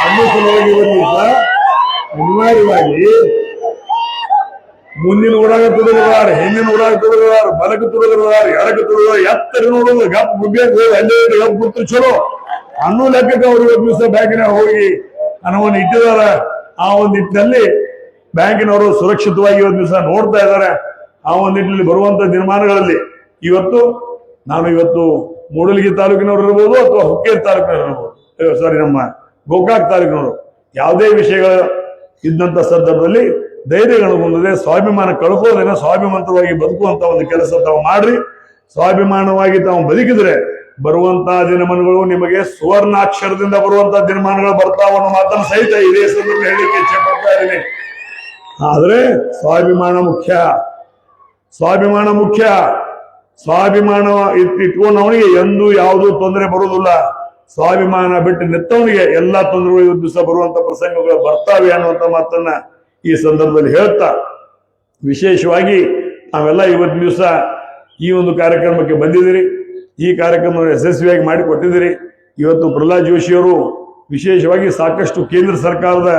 ಅನ್ನೋ ಸಲುವಾಗಿ ಅನಿವಾರ್ಯವಾಗಿ ಮುಂದಿನ ಊರಾಗ ತುಡುಗದಾರ, ಹಿಂದಿನ ಊರಾಗ ತುಡುಗದಾರ, ಬಲಕ್ಕೆ ತುಡುಗದಾರ, ಎಡಕ್ಕೆ ತುಡುಗದಾರ, ಎತ್ತರ ನೋಡೋದು ಗಪ್ ಗುಬ್ಬಿಯಾಗ ಅಲ್ಲೇ ಗಪ್ ಗುರ್ತು ಚಲೋ ಅನ್ನೋ ಲೆಕ್ಕಕ್ಕೆ ಅವರು ಇವತ್ತು ದಿವಸ ಬ್ಯಾಂಕಿನ ಹೋಗಿ ಹಣವನ್ನು ಇಟ್ಟಿದ್ದಾರೆ. ಆ ಒಂದು ನಿಟ್ಟಿನಲ್ಲಿ ಬ್ಯಾಂಕಿನವರು ಸುರಕ್ಷಿತವಾಗಿ ಇವತ್ತು ದಿವಸ ನೋಡ್ತಾ ಇದ್ದಾರೆ. ಆ ಒಂದು ನಿಟ್ಟಿನಲ್ಲಿ ಬರುವಂತ ದಿನಮಾನಗಳಲ್ಲಿ ಇವತ್ತು ಮೂಡಲಗಿ ತಾಲೂಕಿನವರು ಇರ್ಬೋದು ಅಥವಾ ಹುಕ್ಕೇರಿ ತಾಲೂಕಿನವರು ಇರ್ಬೋದು, ಸಾರಿ ನಮ್ಮ ಗೋಕಾಕ್ ತಾಲೂಕಿನವರು, ಯಾವುದೇ ವಿಷಯಗಳು ಇದ್ದಂತ ಸಂದರ್ಭದಲ್ಲಿ ಧೈರ್ಯಗೊಳ್ಳದೆ ಸ್ವಾಭಿಮಾನ ಕಳ್ಕೊಳ್ಳೋದೇನ ಸ್ವಾಭಿಮಾನವಾಗಿ ಬದುಕುವಂತ ಒಂದು ಕೆಲಸ ತಾವು ಮಾಡ್ರಿ. ಸ್ವಾಭಿಮಾನವಾಗಿ ತಾವು ಬದುಕಿದ್ರೆ ಬರುವಂತಹ ದಿನಮಾನಗಳು ನಿಮಗೆ ಸುವರ್ಣಾಕ್ಷರದಿಂದ ಬರುವಂತಹ ದಿನಮಾನಗಳು ಬರ್ತಾವ ಅನ್ನೋ ಮಾತನ್ನು ಸಹಿತ ಇದೇ ಸಂದರ್ಭ ಹೇಳಿಕೆ ಇಚ್ಛೆ ಪಡ್ತಾ ಇದ್ದೀನಿ. ಆದ್ರೆ ಸ್ವಾಭಿಮಾನ ಮುಖ್ಯ. ಸ್ವಾಭಿಮಾನ ಇಟ್ಕೊಂಡವನಿಗೆ ಎಂದೂ ಯಾವುದೂ ತೊಂದರೆ ಬರುವುದಿಲ್ಲ. ಸ್ವಾಭಿಮಾನ ಬಿಟ್ಟು ನಿತ್ತವನಿಗೆ ಎಲ್ಲಾ ತೊಂದರೆಗಳು ಇವತ್ತು ದಿವಸ ಬರುವಂತ ಪ್ರಸಂಗಗಳು ಬರ್ತಾವೆ ಅನ್ನುವಂತ ಮಾತನ್ನ ಈ ಸಂದರ್ಭದಲ್ಲಿ ಹೇಳ್ತಾ, ವಿಶೇಷವಾಗಿ ನಾವೆಲ್ಲ ಇವತ್ತು ದಿವಸ ಈ ಒಂದು ಕಾರ್ಯಕ್ರಮಕ್ಕೆ ಬಂದಿದ್ದೀರಿ. ಈ ಕಾರ್ಯಕ್ರಮವನ್ನು ಯಶಸ್ವಿಯಾಗಿ ಮಾಡಿಕೊಟ್ಟಿದ್ದೀರಿ. ಇವತ್ತು ಪ್ರಹ್ಲಾದ್ ಜೋಶಿಯವರು ವಿಶೇಷವಾಗಿ ಸಾಕಷ್ಟು ಕೇಂದ್ರ ಸರ್ಕಾರದ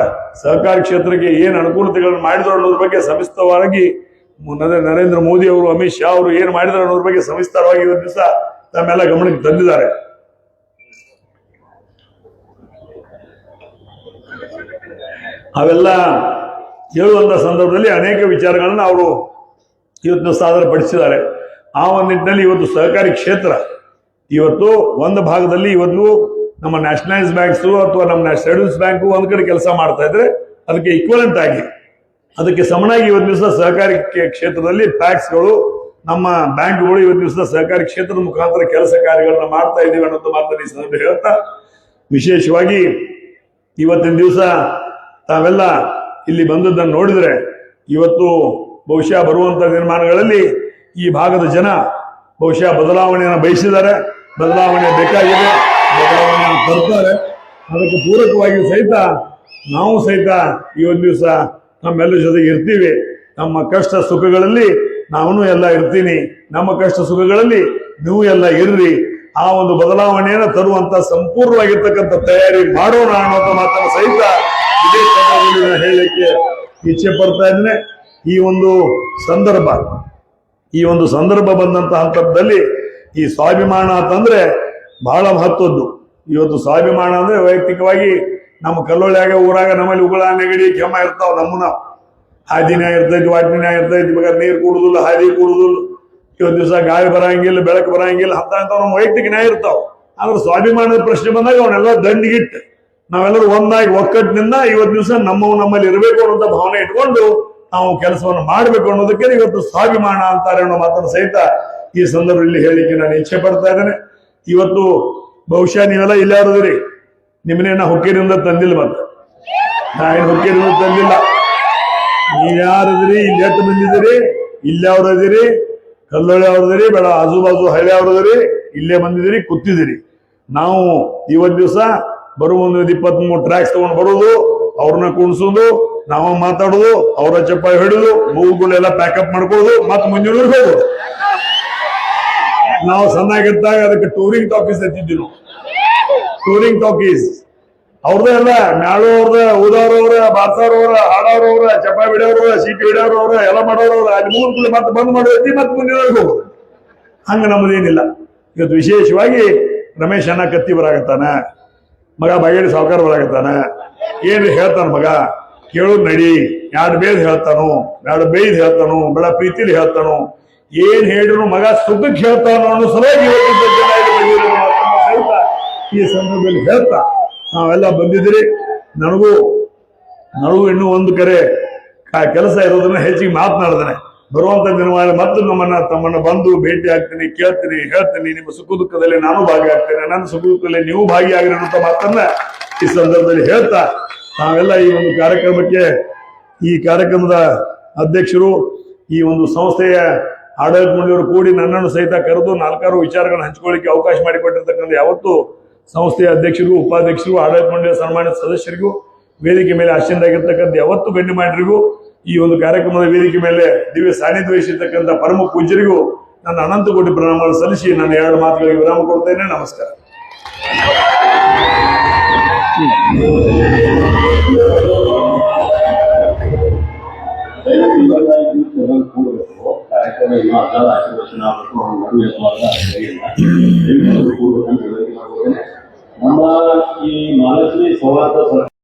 ಸಹಕಾರಿ ಕ್ಷೇತ್ರಕ್ಕೆ ಏನು ಅನುಕೂಲತೆಗಳನ್ನು ಮಾಡಿದ್ರು ಅನ್ನೋದ್ರ ಬಗ್ಗೆ ಸವಿಸ್ತರವಾಗಿ ನರೇಂದ್ರ ಮೋದಿ ಅವರು, ಅಮಿತ್ ಶಾ ಅವರು ಏನು ಮಾಡಿದ್ರು ಅನ್ನೋದ್ರ ಬಗ್ಗೆ ಸವಿಸ್ತಾರವಾಗಿ ಇವತ್ತು ದಿವಸ ತಮ್ಮೆಲ್ಲ ಗಮನಕ್ಕೆ ತಂದಿದ್ದಾರೆ. ಅವೆಲ್ಲ ಹೇಳುವಂತ ಸಂದರ್ಭದಲ್ಲಿ ಅನೇಕ ವಿಚಾರಗಳನ್ನ ಅವರು ಇವತ್ತು ಸಾದರಪಡಿಸಿದ್ದಾರೆ. ಆ ಒಂದು ನಿಟ್ಟಿನಲ್ಲಿ ಇವತ್ತು ಸಹಕಾರಿ ಕ್ಷೇತ್ರ ಇವತ್ತು ಒಂದು ಭಾಗದಲ್ಲಿ ಇವತ್ತು ನಮ್ಮ ನ್ಯಾಷನಲೈಸ್ ಬ್ಯಾಂಕ್ಸ್ ಅಥವಾ ನಮ್ಮ ಶೆಡ್ಯೂಲ್ಸ್ ಬ್ಯಾಂಕು ಒಂದ್ ಕಡೆ ಕೆಲಸ ಮಾಡ್ತಾ ಇದ್ರೆ ಅದಕ್ಕೆ ಈಕ್ವಲೆಂಟ್ ಆಗಿ ಅದಕ್ಕೆ ಸಮನಾಗಿ ಇವತ್ತು ದಿವಸ ಸಹಕಾರಿ ಕ್ಷೇತ್ರದಲ್ಲಿ ಪ್ಯಾಕ್ಸ್ಗಳು ನಮ್ಮ ಬ್ಯಾಂಕ್ಗಳು ಇವತ್ತು ದಿವಸ ಸಹಕಾರಿ ಕ್ಷೇತ್ರದ ಮುಖಾಂತರ ಕೆಲಸ ಕಾರ್ಯಗಳನ್ನ ಮಾಡ್ತಾ ಇದ್ದೀವಿ ಅನ್ನೋದು ಮಾತನ್ನು ಈ ಸಂದರ್ಭ ಹೇಳ್ತಾ, ವಿಶೇಷವಾಗಿ ಇವತ್ತಿನ ದಿವಸ ತಾವೆಲ್ಲ ಇಲ್ಲಿ ಬಂದದ್ದನ್ನು ನೋಡಿದ್ರೆ ಇವತ್ತು ಬಹುಶಃ ಬರುವಂತ ನಿರ್ಮಾಣಗಳಲ್ಲಿ ಈ ಭಾಗದ ಜನ ಬಹುಶಃ ಬದಲಾವಣೆಯನ್ನು ಬಯಸಿದ್ದಾರೆ, ಬದಲಾವಣೆ ಬೇಕಾಗಿದೆ, ಬದಲಾವಣೆಯನ್ನು ತರ್ತಾರೆ. ಅದಕ್ಕೆ ಪೂರಕವಾಗಿ ಸಹಿತ ನಾವು ಸಹಿತ ಇವತ್ತು ದಿವಸ ನಮ್ಮೆಲ್ಲರ ಜೊತೆಗೆ ಇರ್ತೀವಿ. ನಮ್ಮ ಕಷ್ಟ ಸುಖಗಳಲ್ಲಿ ನಾನು ಎಲ್ಲ ಇರ್ತೀನಿ, ನಮ್ಮ ಕಷ್ಟ ಸುಖಗಳಲ್ಲಿ ನೀವು ಎಲ್ಲ ಇರ್ರಿ. ಆ ಒಂದು ಬದಲಾವಣೆಯನ್ನು ತರುವಂತ ಸಂಪೂರ್ಣವಾಗಿರ್ತಕ್ಕಂಥ ತಯಾರಿ ಮಾಡೋಣ ಅನ್ನೋ ಮಾತನ್ನು ಸಹಿತ ಇದೇ ಸಂದರ್ಭದಲ್ಲಿ ಹೇಳಲಿಕ್ಕೆ ಇಚ್ಛೆ ಪಡ್ತಾ ಇದ್ದೇನೆ. ಈ ಒಂದು ಸಂದರ್ಭ ಬಂದಂತ ಹಂತದಲ್ಲಿ ಈ ಸ್ವಾಭಿಮಾನ ಅಂತಂದ್ರೆ ಬಹಳ ಮಹತ್ವದ್ದು. ಇವತ್ತು ಸ್ವಾಭಿಮಾನ ಅಂದ್ರೆ ವೈಯಕ್ತಿಕವಾಗಿ ನಮ್ಮ ಕಲ್ಲೊಳ್ಳಿಯಾಗ ಊರಾಗ ನಮ್ಮಲ್ಲಿ ಉಗುಳ ನೆಗಡಿ ಕೆಮ್ಮ ಇರ್ತಾವ, ನಮ್ಮನ್ನ ಹಾದಿನ ಇರ್ತೈತಿ, ವಾಟಿನ ಇರ್ತೈತಿ, ಬೇಕಾದ್ರೆ ನೀರು ಕೂಡುದಿಲ್ಲ, ಹಾದಿ ಕೂಡುದಿಲ್ಲ, ಇವತ್ತು ದಿವಸ ಗಾಳಿ ಬರಂಗಿಲ್ಲ, ಬೆಳಕು ಬರಂಗಿಲ್ಲ, ಅಂತ ನಮ್ಮ ವೈಯಕ್ತಿಕ ನ್ಯಾಯ ಇರ್ತಾವ. ಆದ್ರೆ ಸ್ವಾಭಿಮಾನದ ಪ್ರಶ್ನೆ ಬಂದಾಗ ಅವನ್ನೆಲ್ಲ ದಂಡಿಗಿಟ್ಟು ನಾವೆಲ್ಲರೂ ಒಂದಾಗಿ ಒಕ್ಕಟ್ಟಿನಿಂದ ಇವತ್ತು ದಿವಸ ನಮ್ಮಲ್ಲಿ ಇರಬೇಕು ಅನ್ನೋ ಭಾವನೆ ಇಟ್ಕೊಂಡು ನಾವು ಕೆಲಸವನ್ನು ಮಾಡಬೇಕು ಅನ್ನೋದಕ್ಕೆ ಇವತ್ತು ಸ್ವಾಭಿಮಾನ ಅಂತಾರೆ ಅನ್ನೋ ಮಾತನ್ನು ಸಹಿತ ಈ ಸಂದರ್ಭದಲ್ಲಿ ಹೇಳಿಕೆ ನಾನು ಇಚ್ಛೆ ಪಡ್ತಾ ಇದ್ದೇನೆ. ಇವತ್ತು ಬಹುಶಃ ನೀವೆಲ್ಲ ಇಲ್ಲಾರದಿರಿ, ನಿಮ್ಮನ್ನ ಹುಕ್ಕೇರಿಂದ ತಂದಿಲ್ಲ, ಮತ್ತೆ ನಾ ಏನು ಹುಕ್ಕೇರಿಂದ ತಂದಿಲ್ಲ. ನೀವ್ಯಾರದಿರಿ, ಇಲ್ಲಿ ಎಷ್ಟು ಬಂದಿದ್ದೀರಿ, ಇಲ್ಲೇ ಅವ್ರದಿರಿ, ಕಲ್ಲೊಳ್ಳಿ ಅವ್ರದಿರಿ, ಬೇಡ ಆಜು ಬಾಜು ಹಳ್ಳಿ ಅವ್ರದಿರಿ, ಇಲ್ಲೇ ಬಂದಿದ್ದೀರಿ, ಕೂತಿದ್ದೀರಿ. ನಾವು ಇವತ್ತು ದಿವಸ ಬರುವ 23 ಟ್ರ್ಯಾಕ್ಸ್ ತಗೊಂಡು ಬರೋದು, ಅವ್ರನ್ನ ಕುಣಿಸೋದು, ನಾವು ಮಾತಾಡೋದು, ಅವರ ಚಪ್ಪಾಳಿ ಹೊಡೆದು, ಮೂಗುಗಳೆಲ್ಲ ಪ್ಯಾಕಪ್ ಮಾಡ್ಕೊಳ್ಳೋದು, ಮತ್ತೆ ಮುಂಜಾನೆ ಹೋಗೋದು. ನಾವು ಸಣ್ಣಾಗಿದ್ದಾಗ ಅದಕ್ಕೆ ಟೂರಿಂಗ್ ಟಾಕೀಸ್ ಎತ್ತಿದ್ವಿ. ನಾವು ಟೂರಿಂಗ್ ಟಾಕೀಸ್ ಅವ್ರದೇ ಅಲ್ಲ, ಮ್ಯಾಳು ಅವ್ರದ, ಊದವ್ರವ್ರ, ಬಾರ್ಸವ್ರವ್ರ, ಹಾಡೋರವ್ರ, ಚಪ್ಪಾಳಿ ಬಿಡೋರವ್ರ, ಸೀಟಿ ಬಿಡೋರವ್ರ, ಎಲ್ಲ ಮಾಡೋರವ್ರ, ಅಲ್ಲಿ ಮೂರು ಮತ್ತೆ ಬಂದ್ ಮಾಡೋದಿ, ಮತ್ತೆ ಮುಂದಿನ ಹೋಗೋದು. ಹಂಗ ನಮ್ಮದೇನಿಲ್ಲ. ಇವತ್ತು ವಿಶೇಷವಾಗಿ ರಮೇಶ್ ಅಣ್ಣ ಕತ್ತಿ ಬರಾಗತ್ತಾನ, ಮಗ ಬಗೆಡಿ ಸಾವುಕಾರ ಬರಾಗತ್ತಾನ, ಏನ್ರಿ ಹೇಳ್ತಾನ ಮಗ, ಕೇಳೋದ್ ನಡಿ, ಎರಡು ಬೇದ್ ಹೇಳ್ತಾನು, ಎರಡು ಬೈದ್ ಹೇಳ್ತಾನು, ಬೇಡ ಪ್ರೀತಿಲಿ ಹೇಳ್ತಾನು, ಏನ್ ಹೇಳಿದ್ರು ಮಗ ಸುಖಕ್ಕೆ ಹೇಳ್ತಾನೋ ಅನ್ನೋ ಸಲುವಾಗಿ ಈ ಸಂದರ್ಭದಲ್ಲಿ ಹೇಳ್ತಾ ನಾವೆಲ್ಲ ಬಂದಿದ್ದೀರಿ. ನನಗೂ ಇನ್ನೂ ಒಂದು ಕರೆ ಕೆಲಸ ಇರೋದನ್ನ ಹೆಚ್ಚಿಗೆ ಮಾತನಾಡ್ತಾನೆ. ಬರುವಂತ ದಿನವಾಗಿ ಮತ್ತು ತಮ್ಮನ್ನ ಬಂದು ಭೇಟಿ ಆಗ್ತೀನಿ, ಕೇಳ್ತೀನಿ, ಹೇಳ್ತೀನಿ. ನಿಮ್ಮ ಸುಖ ದುಃಖದಲ್ಲಿ ನಾನು ಭಾಗಿಯಾಗ್ತೇನೆ, ನನ್ನ ಸುಖ ದುಃಖದಲ್ಲಿ ನೀವು ಭಾಗಿಯಾಗಿರೋಂಥ ಮಾತನ್ನ ಈ ಸಂದರ್ಭದಲ್ಲಿ ಹೇಳ್ತಾ ನಾವೆಲ್ಲ ಈ ಒಂದು ಕಾರ್ಯಕ್ರಮಕ್ಕೆ, ಈ ಕಾರ್ಯಕ್ರಮದ ಅಧ್ಯಕ್ಷರು, ಈ ಒಂದು ಸಂಸ್ಥೆಯ ಆಡಳಿತ ಮಂಡಳಿಯವರು ಕೂಡಿ ನನ್ನನ್ನು ಸಹಿತ ಕರೆದು 4 ವಿಚಾರಗಳನ್ನು ಹಂಚಿಕೊಳ್ಳಿಕ್ಕೆ ಅವಕಾಶ ಮಾಡಿಕೊಟ್ಟಿರ್ತಕ್ಕಂಥ ಯಾವತ್ತು ಸಂಸ್ಥೆಯ ಅಧ್ಯಕ್ಷರಿಗೂ, ಉಪಾಧ್ಯಕ್ಷರಿಗೂ, ಆಡಳಿತ ಮಂಡಳಿಯ ಸನ್ಮಾನಿತ ಸದಸ್ಯರಿಗೂ, ವೇದಿಕೆ ಮೇಲೆ ಆಶೀನರಾಗಿರ್ತಕ್ಕಂಥ ಯಾವತ್ತು ಗಣ್ಯಮಾನ್ಯರಿಗೂ, ಈ ಒಂದು ಕಾರ್ಯಕ್ರಮದ ವೇದಿಕೆ ಮೇಲೆ ದಿವ್ಯ ಸಾನ್ನಿಧ್ಯ ವಹಿಸಿರ್ತಕ್ಕಂಥ ಪರಮ ಪೂಜ್ಯರಿಗೂ ನನ್ನ ಅನಂತ ಕೋಟಿ ಪ್ರಣಾಮಗಳು ಸಲ್ಲಿಸಿ ನಾನು 2 ಮಾತುಗಳಿಗೆ ವಿರಾಮ ಕೊಡ್ತೇನೆ. ನಮಸ್ಕಾರ. ಕಾರ್ಯಕ್ರಮ ಇನ್ನೂ ಅದಾದ ಆಶೀರ್ವಚನ ನಮ್ಮ ಈ ಮಹಾಲಕ್ಷ್ಮಿ ಸೌಹಾರ್ದ